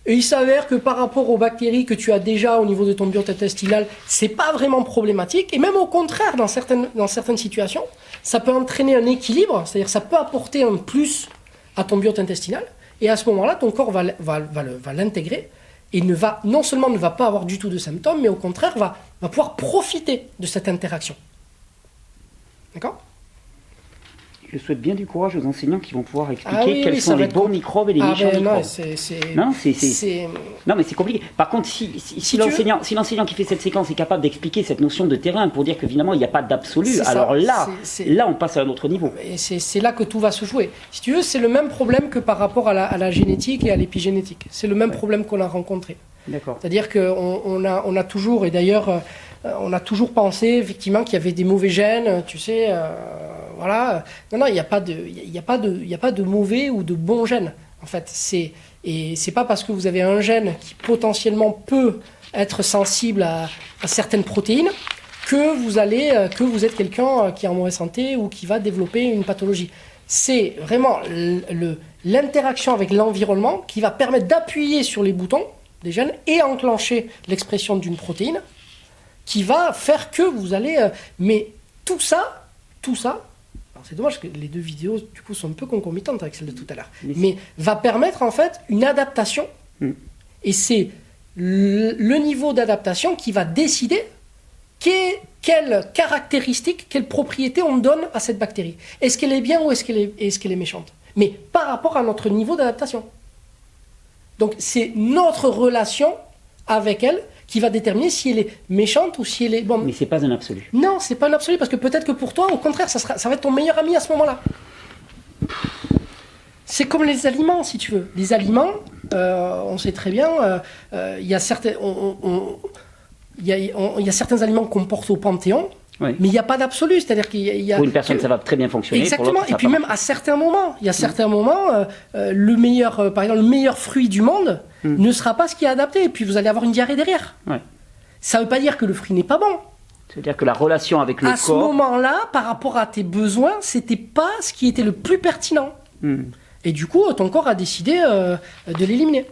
Et il s'avère que par rapport aux bactéries que tu as déjà au niveau de ton biote intestinal, c'est pas vraiment problématique. Et même au contraire, dans certaines situations, ça peut entraîner un équilibre, c'est-à-dire que ça peut apporter un plus à ton biote intestinal. Et à ce moment-là, ton corps va l'intégrer et non seulement ne va pas avoir du tout de symptômes, mais au contraire va pouvoir profiter de cette interaction. D'accord ? Je souhaite bien du courage aux enseignants qui vont pouvoir expliquer quels sont les bons microbes et les méchants microbes. Non, mais c'est compliqué. Par contre, si l'enseignant qui fait cette séquence est capable d'expliquer cette notion de terrain pour dire que finalement il n'y a pas d'absolu, alors là, on passe à un autre niveau. Et c'est là que tout va se jouer. Si tu veux, c'est le même problème que par rapport à la génétique et à l'épigénétique. C'est le même problème qu'on a rencontré. D'accord. C'est-à-dire qu'on a toujours, et d'ailleurs, on a toujours pensé effectivement qu'il y avait des mauvais gènes, tu sais. Voilà. Non, il n'y a pas de mauvais ou de bons gènes. En fait, c'est pas parce que vous avez un gène qui potentiellement peut être sensible à certaines protéines que vous êtes quelqu'un qui est en mauvaise santé ou qui va développer une pathologie. C'est vraiment l'interaction avec l'environnement qui va permettre d'appuyer sur les boutons des gènes et enclencher l'expression d'une protéine qui va faire que vous allez... mais tout ça, c'est dommage que les deux vidéos du coup sont un peu concomitantes avec celle de tout à l'heure, mais va permettre en fait une adaptation. Et c'est le niveau d'adaptation qui va décider quelles caractéristiques, quelles propriétés on donne à cette bactérie. Est-ce qu'elle est bien ou est-ce qu'elle est méchante ? Mais par rapport à notre niveau d'adaptation. Donc c'est notre relation avec elle qui va déterminer si elle est méchante ou si elle est bonne. Mais c'est pas un absolu. Non, c'est pas un absolu, parce que peut-être que pour toi, au contraire, ça va être ton meilleur ami à ce moment-là. C'est comme les aliments, si tu veux. Les aliments, on sait très bien, il y a certains aliments qu'on porte au Panthéon, mais il n'y a pas d'absolu, c'est-à-dire qu'il y a... Pour une personne, ça va très bien fonctionner. Exactement, et puis même à certains moments, il y a certains moments, le meilleur fruit du monde ne sera pas ce qui est adapté, et puis vous allez avoir une diarrhée derrière. Ça ne veut pas dire que le fruit n'est pas bon. C'est-à-dire que la relation avec le corps... À ce moment-là, par rapport à tes besoins, c'était pas ce qui était le plus pertinent. Et du coup, ton corps a décidé de l'éliminer.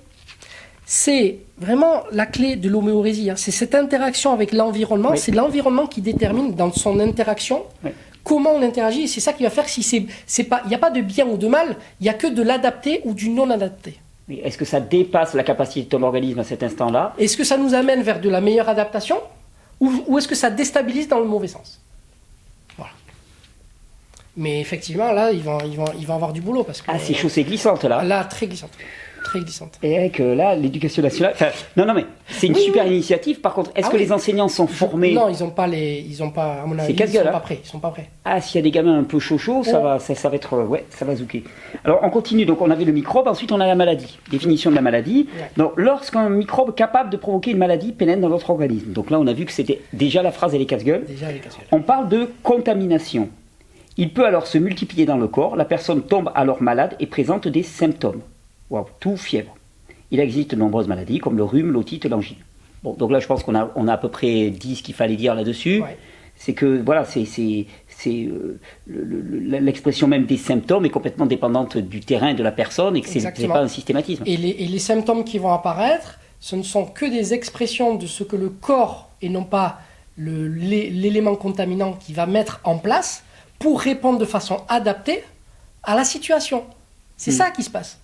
C'est vraiment la clé de l'homéorésie. C'est cette interaction avec l'environnement. C'est l'environnement qui détermine dans son interaction comment on interagit. Et c'est ça qui va faire que il n'y a pas de bien ou de mal, il n'y a que de l'adapté ou du non-adapté. Est-ce que ça dépasse la capacité de ton organisme à cet instant-là ? Est-ce que ça nous amène vers de la meilleure adaptation ou est-ce que ça déstabilise dans le mauvais sens ? Voilà. Mais effectivement, là, ils vont avoir du boulot. Parce que, c'est chaussée glissante, là. Là, très glissante. Très glissante. Et avec là, l'éducation nationale... Non, mais c'est une super initiative. Par contre, est-ce que les enseignants sont formés ? Non, ils n'ont pas, à mon avis, ils sont pas prêts. Ah, s'il y a des gamins un peu chauds, ça va être... ça va zouker. Alors, on continue. Donc, on avait le microbe. Ensuite, on a la maladie. Définition de la maladie. Donc, lorsqu'un microbe capable de provoquer une maladie pénètre dans notre organisme. Donc là, on a vu que c'était déjà la phrase, elle est casse-gueule. On parle de contamination. Il peut alors se multiplier dans le corps. La personne tombe alors malade et présente des symptômes. Toux, fièvre. Il existe de nombreuses maladies comme le rhume, l'otite, l'angine. Bon, donc là, je pense qu'on a à peu près dit ce qu'il fallait dire là-dessus. C'est que, voilà, l'expression même des symptômes est complètement dépendante du terrain de la personne et que ce n'est pas un systématisme. Et les symptômes qui vont apparaître, ce ne sont que des expressions de ce que le corps, et non pas l'élément contaminant qui va mettre en place pour répondre de façon adaptée à la situation. C'est ça qui se passe.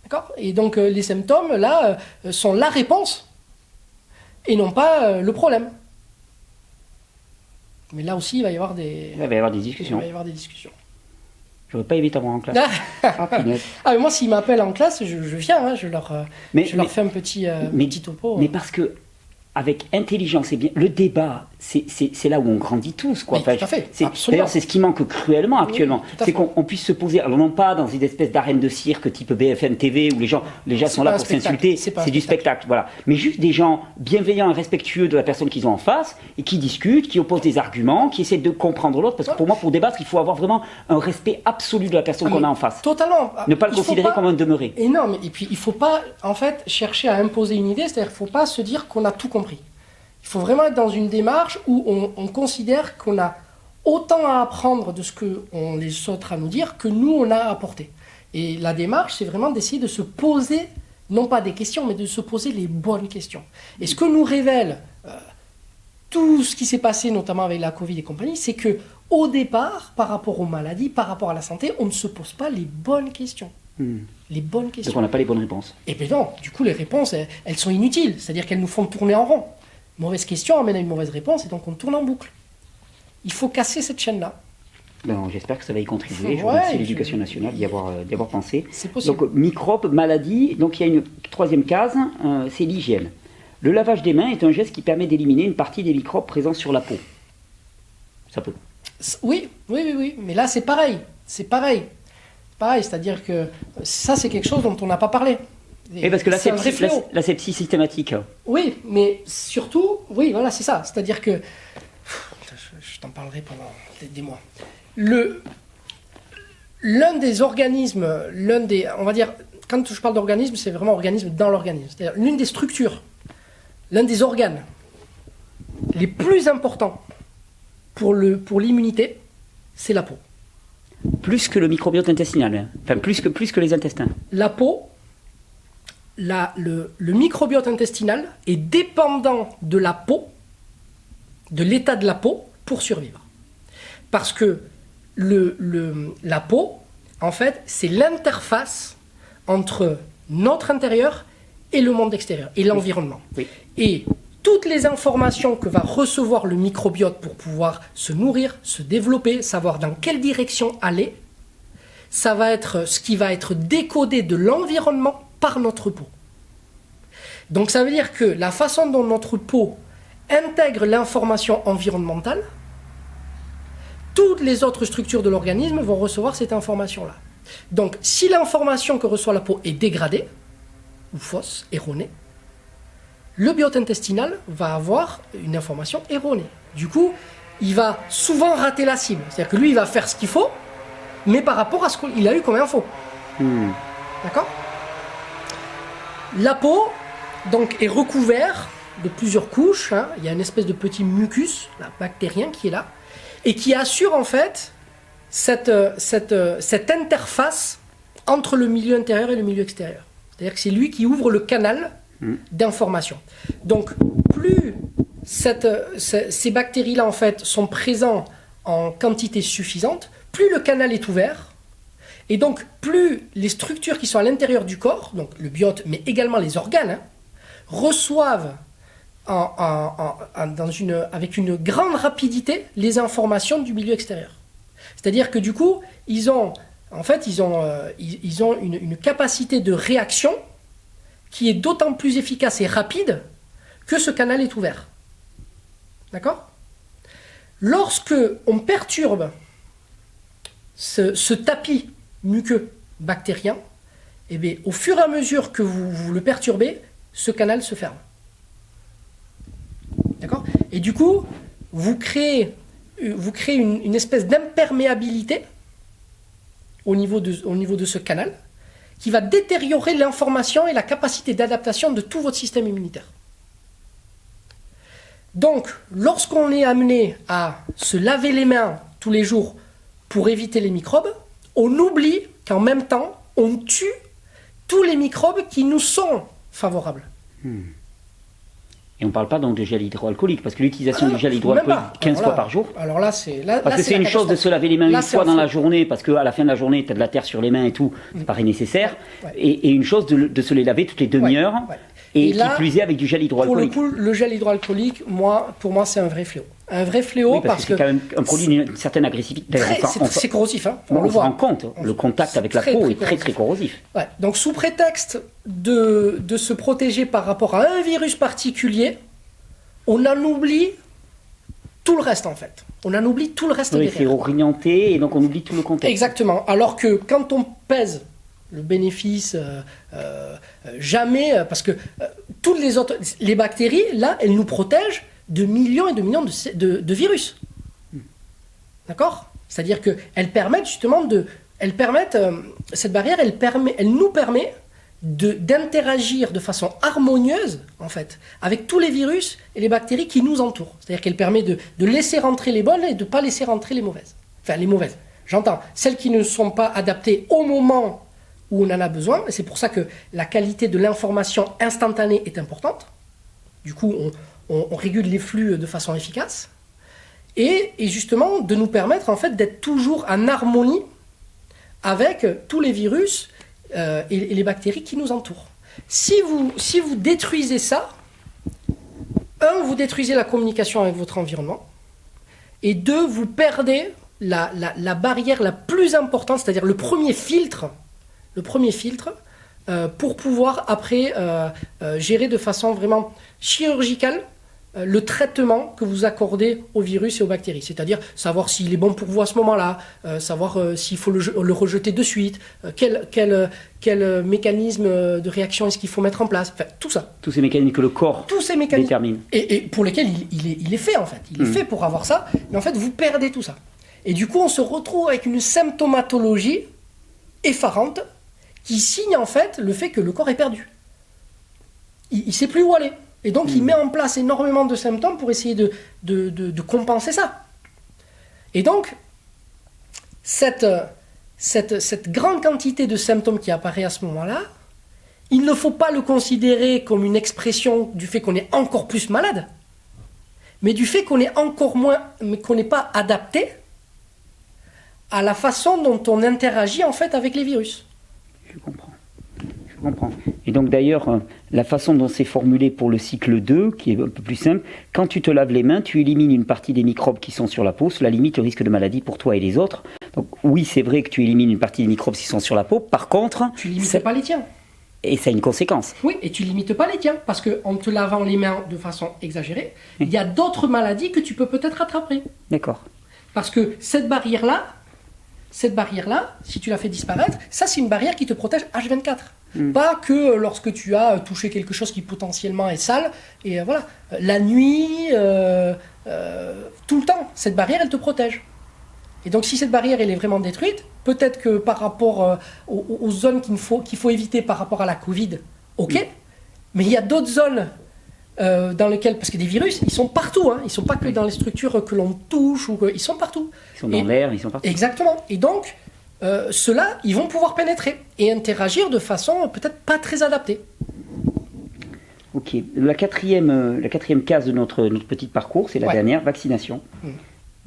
D'accord ? Et donc les symptômes, là, sont la réponse et non pas le problème. Mais là aussi, il va y avoir des... Il va y avoir des discussions. Il va y avoir des discussions. J'aurais pas aimé t'avoir en classe. Mais moi, s'ils m'appellent en classe, je viens, hein, je leur fais un petit topo. Mais parce que avec intelligence et bien, le débat, c'est là où on grandit tous, quoi. Tout à fait, D'ailleurs, c'est ce qui manque cruellement actuellement. Oui, c'est qu'on puisse se poser, alors non pas dans une espèce d'arène de cirque type BFM TV où les gens sont là pour s'insulter, c'est du spectacle, voilà. Mais juste des gens bienveillants et respectueux de la personne qu'ils ont en face et qui discutent, qui opposent des arguments, qui essaient de comprendre l'autre. Parce que pour moi, pour débattre, il faut avoir vraiment un respect absolu de la personne qu'on a en face. Totalement. Ne pas le considérer comme un demeuré. Et non, mais et puis il faut pas, en fait, chercher à imposer une idée. C'est-à-dire qu'il faut pas se dire qu'on a tout compris. Il faut vraiment être dans une démarche où on considère qu'on a autant à apprendre de ce qu'on les autres à nous dire que nous, on a à apporter. Et la démarche, c'est vraiment d'essayer de se poser, non pas des questions, mais de se poser les bonnes questions. Et ce que nous révèle tout ce qui s'est passé, notamment avec la Covid et compagnie, c'est que au départ, par rapport aux maladies, par rapport à la santé, on ne se pose pas les bonnes questions. Les bonnes questions. Donc on n'a pas les bonnes réponses. Et bien non, du coup les réponses, elles sont inutiles. C'est-à-dire qu'elles nous font tourner en rond. Mauvaise question amène à une mauvaise réponse et donc on tourne en boucle. Il faut casser cette chaîne-là. Ben, j'espère que ça va y contribuer. Je remercie l'Éducation nationale d'y avoir pensé. C'est possible. Donc microbes, maladies, donc il y a une troisième case, c'est l'hygiène. Le lavage des mains est un geste qui permet d'éliminer une partie des microbes présents sur la peau. Ça peut. Oui. Mais là c'est pareil. C'est-à-dire que ça c'est quelque chose dont on n'a pas parlé. Et parce que l'asepsie systématique. Oui, mais surtout, oui, voilà, c'est ça. C'est-à-dire que, je t'en parlerai pendant des mois. L'un des organismes, on va dire, quand je parle d'organisme, c'est vraiment organisme dans l'organisme. C'est-à-dire l'une des structures, l'un des organes les plus importants pour l'immunité, c'est la peau. Plus que le microbiote intestinal, hein. Enfin plus que les intestins. La peau. Le microbiote intestinal est dépendant de la peau, de l'état de la peau, pour survivre. Parce que la peau, en fait, c'est l'interface entre notre intérieur et le monde extérieur, et l'environnement. Oui. Et toutes les informations que va recevoir le microbiote pour pouvoir se nourrir, se développer, savoir dans quelle direction aller, ça va être ce qui va être décodé de l'environnement par notre peau. Donc ça veut dire que la façon dont notre peau intègre l'information environnementale, toutes les autres structures de l'organisme vont recevoir cette information-là. Donc si l'information que reçoit la peau est dégradée, ou fausse, erronée, le biote intestinal va avoir une information erronée. Du coup, il va souvent rater la cible. C'est-à-dire que lui, il va faire ce qu'il faut, mais par rapport à ce qu'il a eu comme info. D'accord ? La peau, donc, est recouverte de plusieurs couches. Hein. Il y a une espèce de petit mucus bactérien qui est là et qui assure en fait cette interface entre le milieu intérieur et le milieu extérieur. C'est-à-dire que c'est lui qui ouvre le canal d'information. Donc, plus ces bactéries-là en fait sont présentes en quantité suffisante, plus le canal est ouvert. Et donc, plus les structures qui sont à l'intérieur du corps, donc le biote, mais également les organes, hein, reçoivent avec une grande rapidité les informations du milieu extérieur. C'est-à-dire que du coup, ils ont une capacité de réaction qui est d'autant plus efficace et rapide que ce canal est ouvert. D'accord ? Lorsque on perturbe ce tapis muqueux bactérien, eh bien, au fur et à mesure que vous le perturbez, ce canal se ferme. D'accord ? Et du coup, vous créez une espèce d'imperméabilité au niveau de ce canal qui va détériorer l'information et la capacité d'adaptation de tout votre système immunitaire. Donc, lorsqu'on est amené à se laver les mains tous les jours pour éviter les microbes, on oublie qu'en même temps, on tue tous les microbes qui nous sont favorables. Et on ne parle pas donc de gel hydroalcoolique, parce que l'utilisation du gel hydroalcoolique 15 fois par jour. Alors là, c'est parce que c'est une chose de se laver les mains une fois dans la journée, parce qu'à la fin de la journée, tu as de la terre sur les mains et tout, ça paraît nécessaire. Ouais. Et une chose de se les laver toutes les demi-heures, et là, qui plus est avec du gel hydroalcoolique. Pour le coup, le gel hydroalcoolique, pour moi, c'est un vrai fléau. Un vrai fléau, oui, parce que c'est quand même un produit d'une certaine agressivité. C'est corrosif, hein, on le voit. On se rend compte, le contact avec la peau est très corrosif. Ouais. Donc sous prétexte de se protéger par rapport à un virus particulier, on en oublie tout le reste en fait. On en oublie tout le reste derrière. C'est orienté et donc on oublie tout le contexte. Exactement. Alors que quand on pèse le bénéfice, jamais, parce que toutes les autres, les bactéries, là, elles nous protègent de millions et de millions de virus. D'accord ? C'est-à-dire qu'elles permettent justement cette barrière, elle nous permet d'interagir de façon harmonieuse, en fait, avec tous les virus et les bactéries qui nous entourent. C'est-à-dire qu'elle permet de laisser rentrer les bonnes et de ne pas laisser rentrer les mauvaises. Enfin, les mauvaises. J'entends. Celles qui ne sont pas adaptées au moment où on en a besoin. Et c'est pour ça que la qualité de l'information instantanée est importante. Du coup, on régule les flux de façon efficace. Et justement, de nous permettre, en fait, d'être toujours en harmonie avec tous les virus et les bactéries qui nous entourent. Si vous détruisez ça, vous détruisez la communication avec votre environnement, et deux, vous perdez la barrière la plus importante, c'est-à-dire le premier filtre pour pouvoir après gérer de façon vraiment chirurgicale le traitement que vous accordez aux virus et aux bactéries. C'est-à-dire savoir s'il est bon pour vous à ce moment-là, savoir s'il faut le rejeter de suite, quel mécanisme de réaction est-ce qu'il faut mettre en place, enfin, tout ça. Tous ces mécanismes que le corps détermine. Et pour lesquels il est fait en fait. Il est fait pour avoir ça, mais en fait vous perdez tout ça. Et du coup on se retrouve avec une symptomatologie effarante qui signe en fait le fait que le corps est perdu. Il ne sait plus où aller. Et donc, il met en place énormément de symptômes pour essayer de compenser ça. Et donc, cette grande quantité de symptômes qui apparaît à ce moment-là, il ne faut pas le considérer comme une expression du fait qu'on est encore plus malade, mais du fait qu'on est encore moins, mais qu'on n'est pas adapté à la façon dont on interagit en fait avec les virus. Je comprends. Et donc d'ailleurs, la façon dont c'est formulé pour le cycle 2, qui est un peu plus simple, quand tu te laves les mains, tu élimines une partie des microbes qui sont sur la peau, cela limite le risque de maladie pour toi et les autres. Donc oui, c'est vrai que tu élimines une partie des microbes qui sont sur la peau, par contre... Tu limites pas les tiens. Et ça a une conséquence. Oui, et tu limites pas les tiens, parce qu'en te lavant les mains de façon exagérée, il y a d'autres maladies que tu peux peut-être attraper. D'accord. Parce que cette barrière-là, si tu la fais disparaître, ça c'est une barrière qui te protège H24. Pas que lorsque tu as touché quelque chose qui potentiellement est sale, et voilà, la nuit, tout le temps, cette barrière elle te protège. Et donc si cette barrière elle est vraiment détruite, peut-être que par rapport aux zones qu'il faut éviter par rapport à la Covid, ok, mais il y a d'autres zones dans lesquelles, parce que des virus, ils sont partout, hein, ils ne sont pas que dans les structures que l'on touche, ils sont partout. Ils sont dans l'air, ils sont partout. Exactement, et donc ceux-là, ils vont pouvoir pénétrer et interagir de façon peut-être pas très adaptée. Ok. La quatrième case de notre petit parcours, c'est la dernière, vaccination.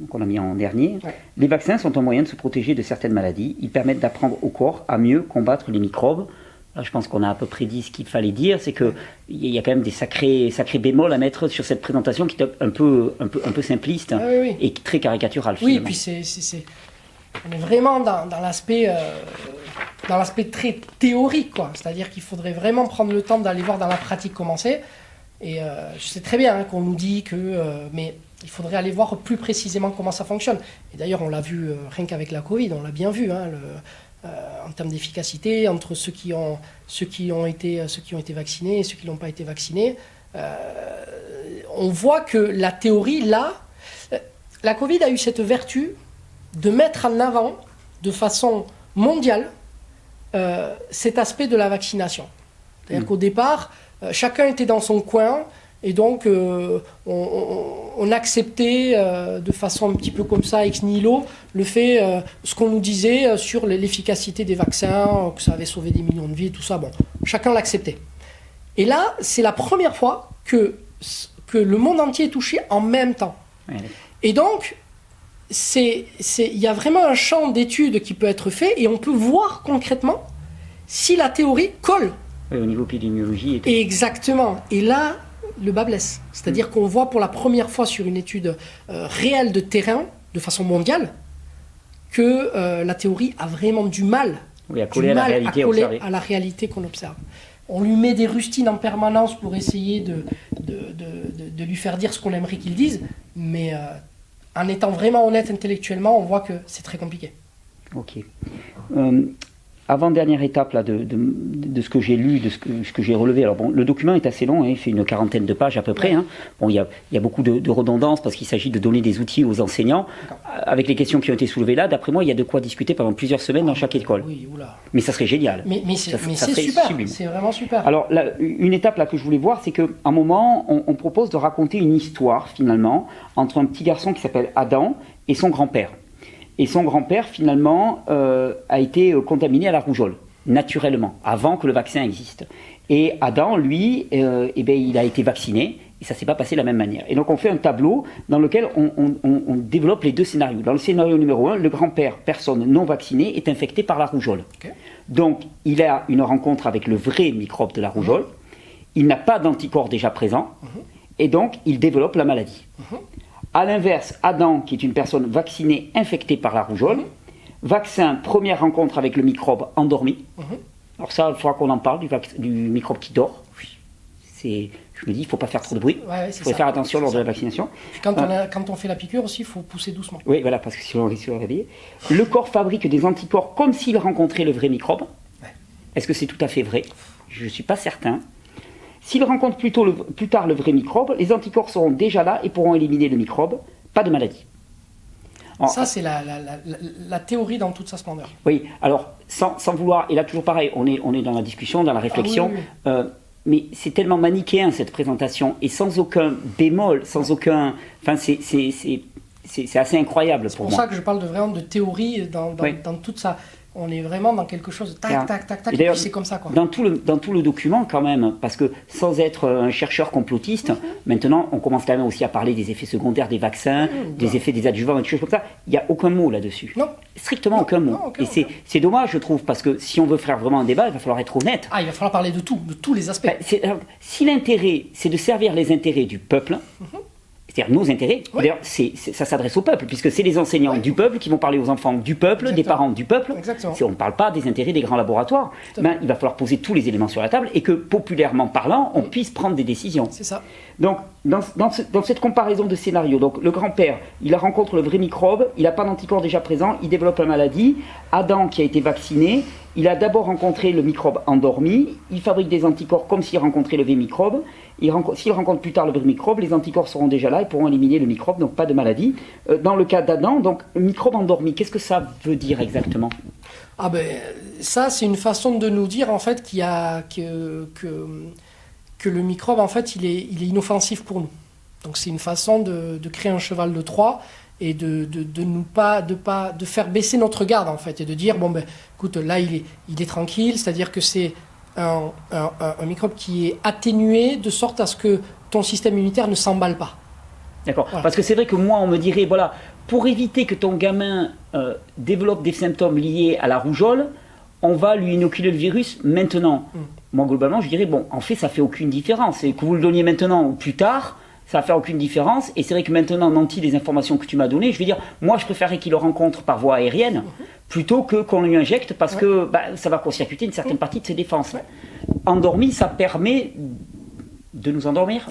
Donc on l'a mis en dernier. Ouais. Les vaccins sont un moyen de se protéger de certaines maladies. Ils permettent d'apprendre au corps à mieux combattre les microbes. Là, je pense qu'on a à peu près dit ce qu'il fallait dire. C'est qu'il y a quand même des sacrés bémols à mettre sur cette présentation qui est un peu simpliste et très caricaturale. Oui, et puis on est vraiment dans l'aspect très théorique, quoi. C'est-à-dire qu'il faudrait vraiment prendre le temps d'aller voir dans la pratique comment c'est. Et je sais très bien qu'on nous dit que... mais il faudrait aller voir plus précisément comment ça fonctionne. Et d'ailleurs, on l'a vu rien qu'avec la Covid, on l'a bien vu, hein, en termes d'efficacité, entre ceux qui ont été vaccinés et ceux qui n'ont pas été vaccinés. On voit que la théorie, là... La Covid a eu cette vertu de mettre en avant, de façon mondiale, cet aspect de la vaccination. C'est-à-dire qu'au départ, chacun était dans son coin, et donc on acceptait de façon un petit peu comme ça, ex nihilo, le fait, ce qu'on nous disait sur l'efficacité des vaccins, que ça avait sauvé des millions de vies, tout ça, bon, chacun l'acceptait. Et là, c'est la première fois que que le monde entier est touché en même temps. Ouais. Et donc, il y a vraiment un champ d'études qui peut être fait et on peut voir concrètement si la théorie colle. Oui, au niveau épidémiologie et tout. Exactement. Et là, le bas blesse. C'est-à-dire qu'on voit pour la première fois sur une étude réelle de terrain, de façon mondiale, que la théorie a vraiment du mal, Oui, à coller à la réalité observée. à la réalité qu'on observe. On lui met des rustines en permanence pour essayer de lui faire dire ce qu'on aimerait qu'il dise, mais en étant vraiment honnête intellectuellement, on voit que c'est très compliqué. Ok. Avant-dernière étape là, de ce que j'ai lu, de ce que j'ai relevé. Alors bon, le document est assez long, hein, il fait une 40aine de pages à peu près. Hein. Bon, il y a beaucoup de redondance parce qu'il s'agit de donner des outils aux enseignants. Avec les questions qui ont été soulevées là, d'après moi, il y a de quoi discuter pendant plusieurs semaines dans chaque école. Oui, oula. Mais ça serait génial. Mais c'est serait super, sublime. c'est vraiment super. Alors, là, une étape là, que je voulais voir, c'est qu'à un moment, on propose de raconter une histoire, finalement, entre un petit garçon qui s'appelle Adam et son grand-père. Et son grand-père, finalement, a été contaminé à la rougeole, naturellement, avant que le vaccin existe. Et Adam, lui, il a été vacciné, et ça ne s'est pas passé de la même manière. Et donc, on fait un tableau dans lequel on développe les deux scénarios. Dans le scénario numéro 1, le grand-père, personne non vaccinée, est infecté par la rougeole. Okay. Donc, il a une rencontre avec le vrai microbe de la rougeole. Il n'a pas d'anticorps déjà présents, et donc, il développe la maladie. A l'inverse, Adam, qui est une personne vaccinée infectée par la rougeole, vaccin, première rencontre avec le microbe endormi. Alors ça, il faudra qu'on en parle, du microbe qui dort. Je me dis, il ne faut pas faire trop de bruit. Il faut faire attention lors de la vaccination. Puis quand on fait la piqûre aussi, il faut pousser doucement. Oui, voilà, parce que sinon on risque de le réveiller. Le corps fabrique des anticorps comme s'il rencontrait le vrai microbe. Est-ce que c'est tout à fait vrai? Je ne suis pas certain. S'il rencontre plus tard le vrai microbe, les anticorps seront déjà là et pourront éliminer le microbe. Pas de maladie. Alors, ça, c'est la théorie dans toute sa splendeur. Oui, alors, sans vouloir, et là toujours pareil, on est dans la discussion, dans la réflexion, mais c'est tellement manichéen cette présentation, et sans aucun bémol, sans aucun... Enfin, c'est assez incroyable pour moi. C'est pour ça que je parle vraiment de théorie dans toute sa... On est vraiment dans quelque chose de tac, et puis c'est comme ça, quoi. Dans tout le document, quand même, parce que sans être un chercheur complotiste, maintenant, on commence quand même aussi à parler des effets secondaires des vaccins, des effets des adjuvants, des choses comme ça. Il n'y a aucun mot là-dessus. Non. Strictement aucun mot. C'est dommage, je trouve, parce que si on veut faire vraiment un débat, il va falloir être honnête. Il va falloir parler de tout, de tous les aspects. Si l'intérêt, c'est de servir les intérêts du peuple, c'est-à-dire nos intérêts. Oui. D'ailleurs, ça s'adresse au peuple, puisque c'est les enseignants du peuple qui vont parler aux enfants du peuple, des parents du peuple. On ne parle pas des intérêts des grands laboratoires. Il va falloir poser tous les éléments sur la table et que, populairement parlant, on puisse prendre des décisions. C'est ça. Donc, dans cette comparaison de scénarios, donc, le grand-père, il rencontre le vrai microbe, il n'a pas d'anticorps déjà présent, il développe la maladie. Adam, qui a été vacciné, il a d'abord rencontré le microbe endormi, il fabrique des anticorps comme s'il rencontrait le vrai microbe. S'il rencontre plus tard le vrai microbe, les anticorps seront déjà là et pourront éliminer le microbe, donc pas de maladie. Dans le cas d'Adam, donc microbe endormi, qu'est-ce que ça veut dire exactement? Ça, c'est une façon de nous dire en fait que le microbe, en fait, il est inoffensif pour nous. Donc c'est une façon de créer un cheval de Troie et de faire baisser notre garde, en fait, et de dire, écoute, là, il est tranquille, c'est-à-dire que c'est un microbe qui est atténué de sorte à ce que ton système immunitaire ne s'emballe pas. D'accord, voilà. Parce que c'est vrai que moi, on me dirait, voilà, pour éviter que ton gamin développe des symptômes liés à la rougeole, on va lui inoculer le virus maintenant. Moi, globalement, je dirais, en fait, ça ne fait aucune différence. Et que vous le donniez maintenant ou plus tard, ça ne va faire aucune différence. Et c'est vrai que maintenant, nanti des informations que tu m'as données, je veux dire, moi, je préférerais qu'il le rencontre par voie aérienne plutôt que qu'on lui injecte parce que ça va court-circuiter une certaine partie de ses défenses. Endormi, ça permet de nous endormir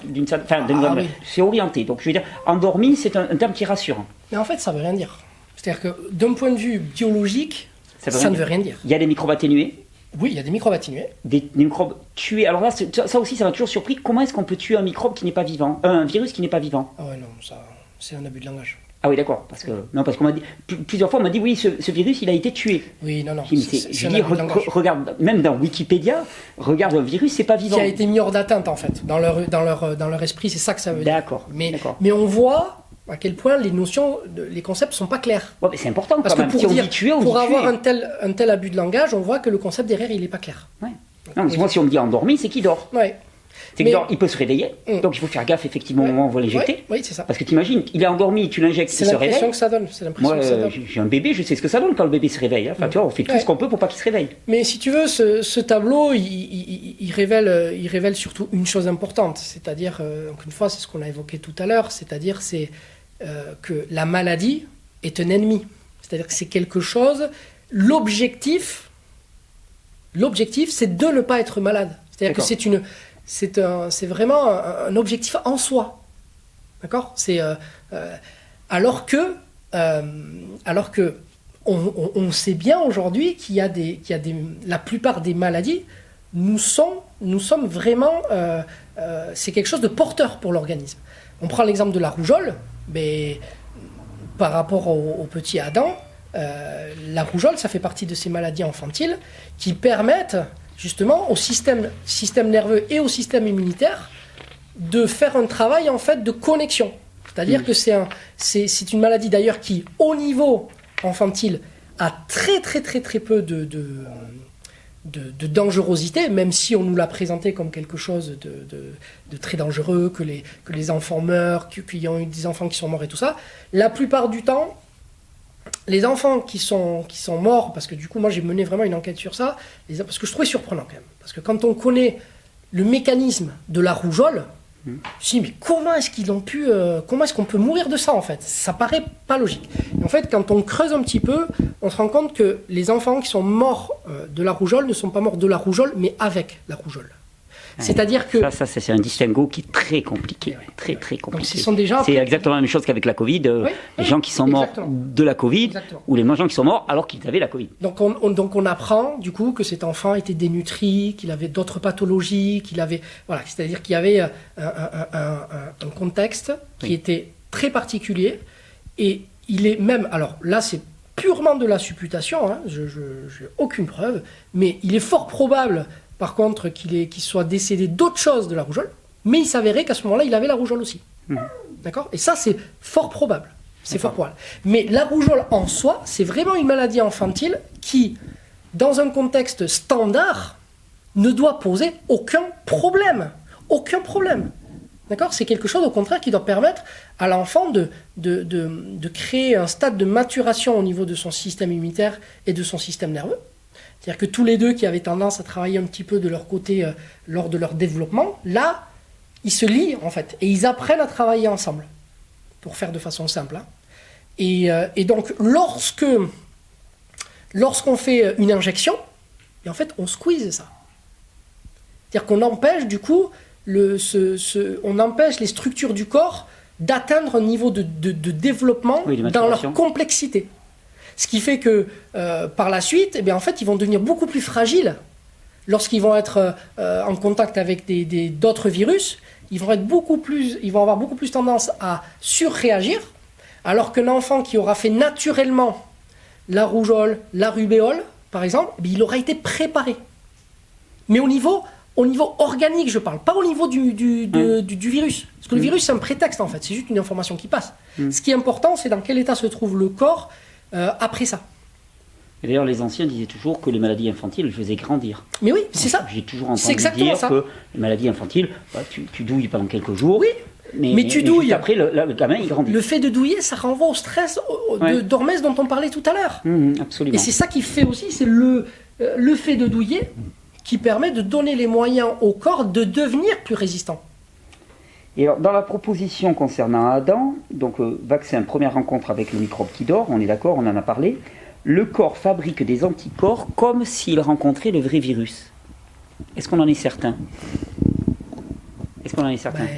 C'est orienté. Donc, je veux dire, endormi, c'est un terme qui est rassurant. Mais en fait, ça ne veut rien dire. C'est-à-dire que d'un point de vue biologique, ça ne veut rien dire. Il y a des microbes atténués. Oui, il y a des microbes atténués. Des microbes tués. Alors là, ça aussi, ça m'a toujours surpris. Comment est-ce qu'on peut tuer un microbe qui n'est pas vivant, un virus qui n'est pas vivant? Ah ouais, non, ça, c'est un abus de langage. Ah oui, d'accord. Parce qu'on m'a dit plusieurs fois, on m'a dit oui, ce virus, il a été tué. Oui, non. Je dis, regarde, même dans Wikipédia, regarde un virus, c'est pas vivant. Qui a été mis hors d'atteinte en fait, dans leur esprit, c'est ça que ça veut dire. D'accord. Mais on voit à quel point les notions, les concepts sont pas clairs. Ouais, mais c'est important parce quand même. Que pour si dire, on dit tuer, on pour dit avoir tuer. un tel abus de langage, on voit que le concept derrière, il est pas clair. Ouais. Non, mais moi, si on me dit endormi, c'est qui dort. Ouais. C'est que genre, il peut se réveiller, donc il faut faire gaffe effectivement au moment où on va l'injecter. Oui, c'est ça. Parce que t'imagines, il est endormi, tu l'injectes, il se réveille. C'est l'impression que ça donne. Moi, j'ai un bébé, je sais ce que ça donne quand le bébé se réveille. Enfin, tu vois, on fait tout ce qu'on peut pour pas qu'il se réveille. Mais si tu veux, ce tableau, il révèle surtout une chose importante. C'est-à-dire, encore une fois, c'est ce qu'on a évoqué tout à l'heure, c'est-à-dire que la maladie est un ennemi. C'est-à-dire que c'est quelque chose... L'objectif, c'est de ne pas être malade. C'est-à-dire que c'est vraiment un objectif en soi. D'accord ? Alors que on sait bien aujourd'hui qu'il y a la plupart des maladies, nous sommes vraiment, c'est quelque chose de porteur pour l'organisme. On prend l'exemple de la rougeole, mais par rapport au petit Adam, la rougeole, ça fait partie de ces maladies infantiles qui permettent justement au système nerveux et au système immunitaire de faire un travail en fait de connexion. C'est-à-dire que c'est une maladie d'ailleurs qui, au niveau infantile, a très très très très peu de dangerosité, même si on nous l'a présenté comme quelque chose de très dangereux, que les enfants meurent, qu'il y a eu des enfants qui sont morts et tout ça. La plupart du temps, les enfants qui sont morts, parce que du coup moi j'ai mené vraiment une enquête sur ça, parce que je trouvais surprenant quand même, parce que quand on connaît le mécanisme de la rougeole, je me suis dit mais comment est-ce qu'on peut mourir de ça en fait ? Ça paraît pas logique. Et en fait quand on creuse un petit peu, on se rend compte que les enfants qui sont morts de la rougeole ne sont pas morts de la rougeole, mais avec la rougeole. C'est-à-dire que... Ça, c'est un distinguo qui est très compliqué. Très, très compliqué. Donc, c'est exactement la même chose qu'avec la Covid. Les gens qui sont morts de la Covid, ou les gens qui sont morts alors qu'ils avaient la Covid. Donc on apprend, du coup, que cet enfant était dénutri, qu'il avait d'autres pathologies, qu'il avait... Voilà, c'est-à-dire qu'il y avait un contexte qui était très particulier. Et il est même... Alors là, c'est purement de la supputation, hein, je n'ai aucune preuve, mais il est fort probable... Par contre, qu'il soit décédé d'autre chose de la rougeole, mais il s'avérait qu'à ce moment-là, il avait la rougeole aussi. D'accord ? Et ça, c'est fort probable. C'est fort probable. Mais la rougeole en soi, c'est vraiment une maladie infantile qui, dans un contexte standard, ne doit poser aucun problème. Aucun problème. D'accord ? C'est quelque chose, au contraire, qui doit permettre à l'enfant de créer un stade de maturation au niveau de son système immunitaire et de son système nerveux. C'est-à-dire que tous les deux qui avaient tendance à travailler un petit peu de leur côté lors de leur développement, là, ils se lient en fait, et ils apprennent à travailler ensemble, pour faire de façon simple. Hein. Et donc, lorsqu'on fait une injection, et en fait, on squeeze ça. C'est-à-dire qu'on empêche du coup, on empêche les structures du corps d'atteindre un niveau de développement dans leur complexité. Ce qui fait que par la suite, eh bien, en fait, ils vont devenir beaucoup plus fragiles lorsqu'ils vont être en contact avec d'autres virus. Ils vont avoir beaucoup plus tendance à surréagir, alors qu'un enfant qui aura fait naturellement la rougeole, la rubéole, par exemple, eh bien, il aura été préparé. Mais au niveau organique, je parle, pas au niveau du virus. Parce que le virus, c'est un prétexte, en fait. C'est juste une information qui passe. Ce qui est important, c'est dans quel état se trouve le corps après ça. Et d'ailleurs, les anciens disaient toujours que les maladies infantiles faisaient grandir. Mais oui, c'est ça. J'ai toujours entendu dire que les maladies infantiles, tu douilles pendant quelques jours. Oui, mais tu douilles. Après, le gamin, il grandit. Le fait de douiller, ça renvoie au stress d'hormèse dont on parlait tout à l'heure. Absolument. Et c'est ça qui fait aussi, c'est le fait de douiller qui permet de donner les moyens au corps de devenir plus résistant. Et alors, dans la proposition concernant Adam, donc vaccin, première rencontre avec le microbe qui dort, on est d'accord, on en a parlé. Le corps fabrique des anticorps comme s'il rencontrait le vrai virus. Est-ce qu'on en est certain ?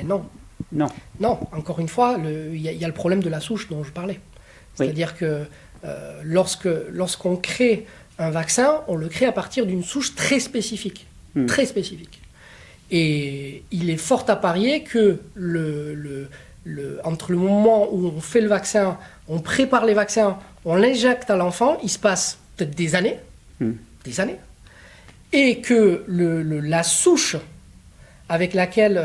Non. Non, encore une fois, il y a le problème de la souche dont je parlais. C'est-à-dire que lorsqu'on crée un vaccin, on le crée à partir d'une souche très spécifique. Très spécifique. Et il est fort à parier que entre le moment où on fait le vaccin, on prépare les vaccins, on l'injecte à l'enfant, il se passe peut-être des années, et que la souche avec laquelle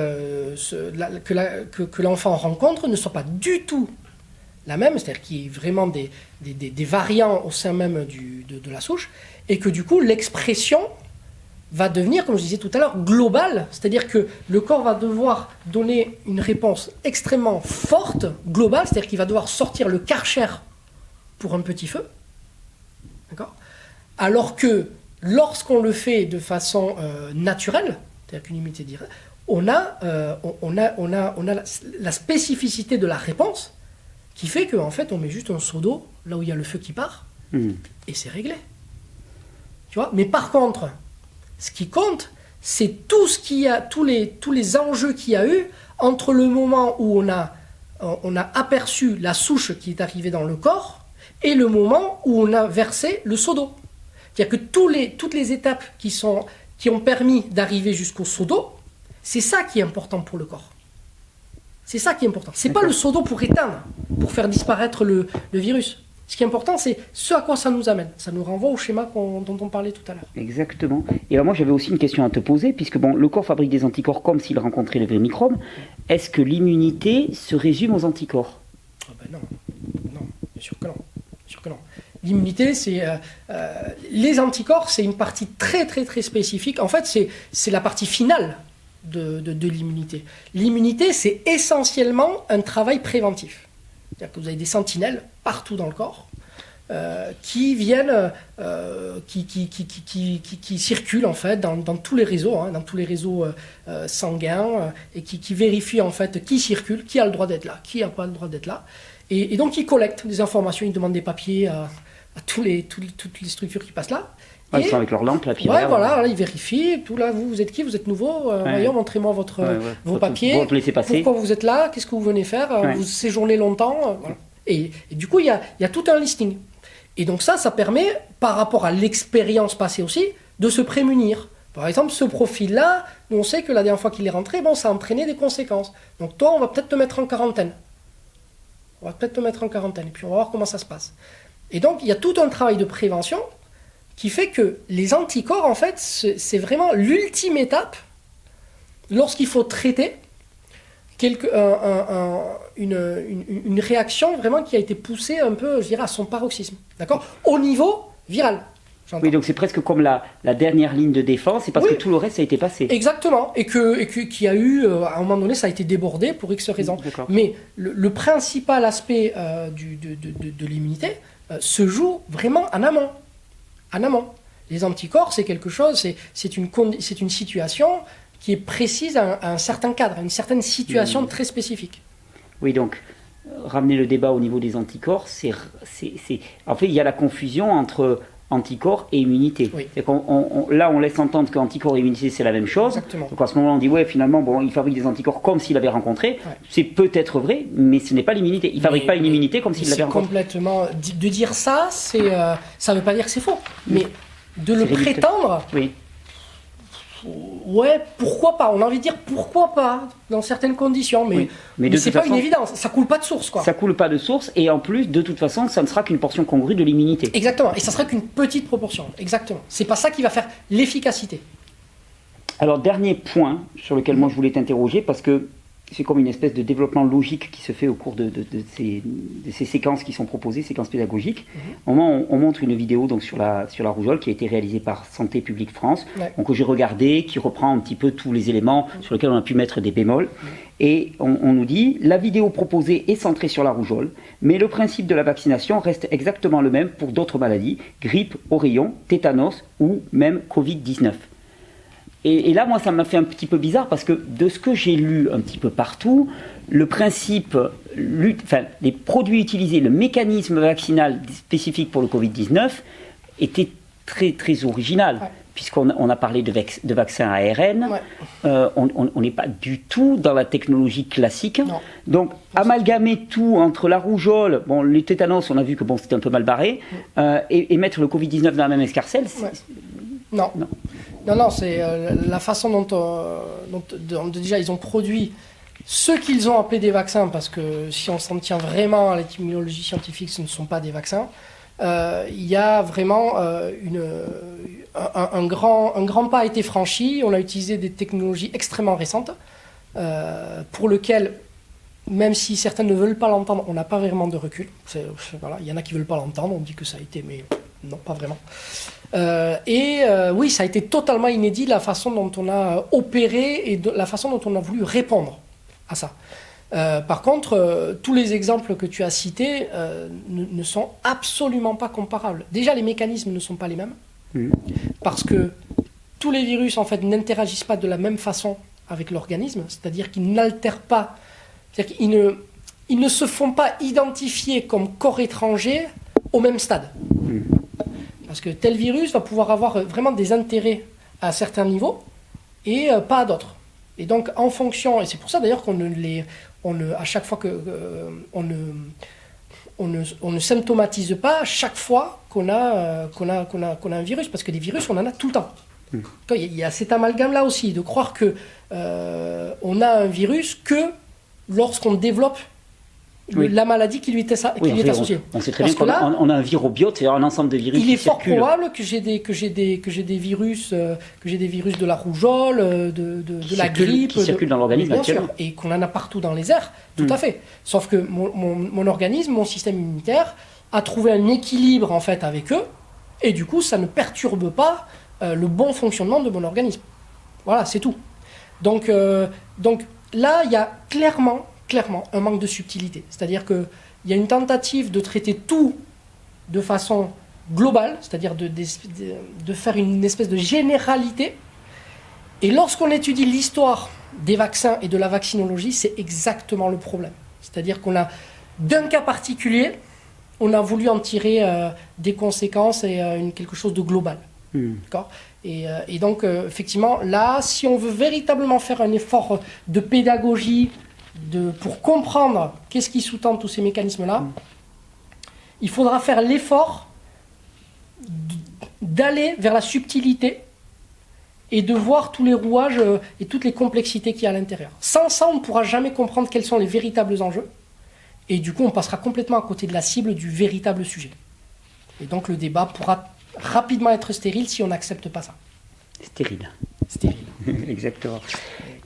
que l'enfant rencontre ne soit pas du tout la même, c'est-à-dire qu'il y ait vraiment des variants au sein même de la souche, et que du coup l'expression va devenir, comme je disais tout à l'heure, global. C'est-à-dire que le corps va devoir donner une réponse extrêmement forte, globale, c'est-à-dire qu'il va devoir sortir le Karcher pour un petit feu. D'accord ? Alors que lorsqu'on le fait de façon naturelle, c'est-à-dire qu'une immunité directe, on a la spécificité de la réponse qui fait qu'en fait, on met juste un seau d'eau là où il y a le feu qui part et c'est réglé. Tu vois ? Mais par contre, ce qui compte, c'est tout ce qu'il y a, tous les enjeux qu'il y a eu entre le moment où on a aperçu la souche qui est arrivée dans le corps et le moment où on a versé le seau d'eau. C'est-à-dire que toutes les étapes qui ont permis d'arriver jusqu'au seau d'eau, c'est ça qui est important pour le corps. C'est ça qui est important. C'est pas le seau d'eau pour éteindre, pour faire disparaître le virus. Ce qui est important, c'est ce à quoi ça nous amène. Ça nous renvoie au schéma dont on parlait tout à l'heure. Exactement. Et alors moi, j'avais aussi une question à te poser, puisque le corps fabrique des anticorps comme s'il rencontrait les vrais microbes. Est-ce que l'immunité se résume aux anticorps ? Non, bien sûr que non. L'immunité, les anticorps, c'est une partie très très très spécifique. En fait, c'est la partie finale de l'immunité. L'immunité, c'est essentiellement un travail préventif. C'est-à-dire que vous avez des sentinelles partout dans le corps qui viennent, qui circulent en fait dans tous les réseaux, dans tous les réseaux sanguins et qui vérifient en fait qui circule, qui a le droit d'être là, qui n'a pas le droit d'être là. Et donc ils collectent des informations, ils demandent des papiers à toutes les structures qui passent là. Ils sont avec leur lampe, là, puis voilà, ils vérifient. Tout là, vous êtes qui ? Vous êtes nouveau ? Voyons, montrez-moi vos papiers. Vous laissez passer. Pourquoi vous êtes là ? Qu'est-ce que vous venez faire ? Vous séjournez longtemps ? Voilà. Et du coup, il y a tout un listing. Et donc ça permet, par rapport à l'expérience passée aussi, de se prémunir. Par exemple, ce profil-là, on sait que la dernière fois qu'il est rentré, ça a entraîné des conséquences. Donc toi, on va peut-être te mettre en quarantaine. Et puis on va voir comment ça se passe. Et donc, il y a tout un travail de prévention qui fait que les anticorps, en fait, c'est vraiment l'ultime étape lorsqu'il faut traiter une réaction vraiment qui a été poussée un peu, je dirais, à son paroxysme. D'accord ? Au niveau viral. Oui, donc c'est presque comme la dernière ligne de défense, c'est parce que tout le reste a été passé. Exactement, et qu'il y a eu, à un moment donné, ça a été débordé pour X raisons. Mais le principal aspect de l'immunité se joue vraiment en amont. Les anticorps, c'est quelque chose, c'est une situation qui est précise à un certain cadre, à une certaine situation très spécifique. Oui, donc, ramener le débat au niveau des anticorps, en fait, il y a la confusion entre anticorps et immunité. Oui. Là, on laisse entendre qu'anticorps et immunité, c'est la même chose. Exactement. Donc à ce moment-là, on dit, finalement, il fabrique des anticorps comme s'il l'avait rencontré. Ouais. C'est peut-être vrai, mais ce n'est pas l'immunité. Il ne fabrique pas une immunité comme s'il l'avait rencontré. Complètement. De dire ça, ça ne veut pas dire que c'est faux. Mais de le prétendre... Oui. Ouais, pourquoi pas ? On a envie de dire pourquoi pas, dans certaines conditions, mais c'est pas une évidence, ça coule pas de source, quoi. Ça coule pas de source, et en plus, de toute façon, ça ne sera qu'une portion congrue de l'immunité. Exactement, et ça sera qu'une petite proportion, exactement. C'est pas ça qui va faire l'efficacité. Alors, dernier point sur lequel moi je voulais t'interroger, parce que c'est comme une espèce de développement logique qui se fait au cours de ces séquences qui sont proposées, séquences pédagogiques. Au moment où on montre une vidéo donc, sur la rougeole qui a été réalisée par Santé publique France, donc, que j'ai regardé, qui reprend un petit peu tous les éléments sur lesquels on a pu mettre des bémols. Et on nous dit, la vidéo proposée est centrée sur la rougeole, mais le principe de la vaccination reste exactement le même pour d'autres maladies, grippe, oreillon, tétanos ou même Covid-19. Et là, moi, ça m'a fait un petit peu bizarre parce que de ce que j'ai lu un petit peu partout, le principe, les produits utilisés, le mécanisme vaccinal spécifique pour le Covid-19 était très, très original. Ouais. Puisqu'on a parlé de vaccins ARN, on n'est pas du tout dans la technologie classique. Non. Donc, amalgamer tout entre la rougeole, les tétanos, on a vu que c'était un peu mal barré, et mettre le Covid-19 dans la même escarcelle, Non, c'est la façon dont déjà ils ont produit ce qu'ils ont appelé des vaccins, parce que si on s'en tient vraiment à l'étymologie scientifique, ce ne sont pas des vaccins. Il y a vraiment un grand pas a été franchi. On a utilisé des technologies extrêmement récentes pour lesquelles, même si certains ne veulent pas l'entendre, on n'a pas vraiment de recul. Voilà, il y en a qui ne veulent pas l'entendre, on dit que ça a été, mais Non, pas vraiment. Oui, ça a été totalement inédit la façon dont on a opéré et la façon dont on a voulu répondre à ça. Par contre, tous les exemples que tu as cités ne sont absolument pas comparables. Déjà, les mécanismes ne sont pas les mêmes, parce que tous les virus, en fait, n'interagissent pas de la même façon avec l'organisme, c'est-à-dire qu'ils n'altèrent pas, c'est-à-dire qu'ils ne se font pas identifier comme corps étrangers au même stade. Parce que tel virus va pouvoir avoir vraiment des intérêts à certains niveaux et pas à d'autres. Et donc, en fonction, et c'est pour ça d'ailleurs à chaque fois on ne symptomatise pas à chaque fois qu'on a un virus, parce que des virus, on en a tout le temps. Il y a cet amalgame-là aussi, de croire que on a un virus que lorsqu'on développe la maladie qui lui est associée. On sait très bien qu'on a un virobiote, c'est-à-dire un ensemble de virus. Il est fort probable que j'ai des virus de la rougeole, de la grippe, qui circulent dans l'organisme actuellement, et qu'on en a partout dans les airs, tout à fait. Sauf que mon organisme, mon système immunitaire, a trouvé un équilibre en fait avec eux, et du coup, ça ne perturbe pas le bon fonctionnement de mon organisme. Voilà, c'est tout. Donc là, il y a clairement un manque de subtilité. C'est-à-dire qu'il y a une tentative de traiter tout de façon globale, c'est-à-dire de faire une espèce de généralité. Et lorsqu'on étudie l'histoire des vaccins et de la vaccinologie, c'est exactement le problème. C'est-à-dire d'un cas particulier, on a voulu en tirer des conséquences et quelque chose de global. D'accord ? Et donc, effectivement, là, si on veut véritablement faire un effort de pédagogie, pour comprendre qu'est-ce qui sous-tend tous ces mécanismes-là, il faudra faire l'effort d'aller vers la subtilité et de voir tous les rouages et toutes les complexités qu'il y a à l'intérieur. Sans ça, on ne pourra jamais comprendre quels sont les véritables enjeux. Et du coup, on passera complètement à côté de la cible du véritable sujet. Et donc, le débat pourra rapidement être stérile si on n'accepte pas ça. Stérile. Exactement.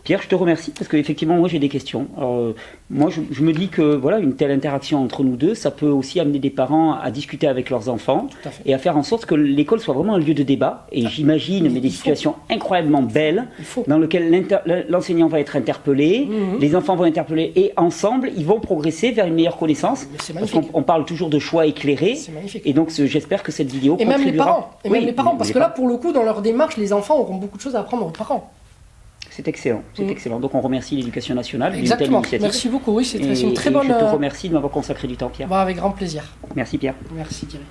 Pierre, je te remercie parce qu'effectivement, moi j'ai des questions. Alors, moi, je me dis que voilà, une telle interaction entre nous deux, ça peut aussi amener des parents à discuter avec leurs enfants et à faire en sorte que l'école soit vraiment un lieu de débat. Et j'imagine des situations incroyablement belles dans lesquelles l'enseignant va être interpellé, les enfants vont être interpellés et ensemble, ils vont progresser vers une meilleure connaissance. Parce qu'on parle toujours de choix éclairés. Et donc, j'espère que cette vidéo contribuera. Même les parents, parce que là, pour le coup, dans leur démarche, les enfants auront beaucoup de choses à apprendre aux parents. C'est excellent, excellent. Donc on remercie l'Éducation nationale d'une telle Exactement. initiative. Merci beaucoup, oui, c'est une très bonne... Je te remercie de m'avoir consacré du temps, Pierre. Avec grand plaisir. Merci Pierre. Merci Thierry.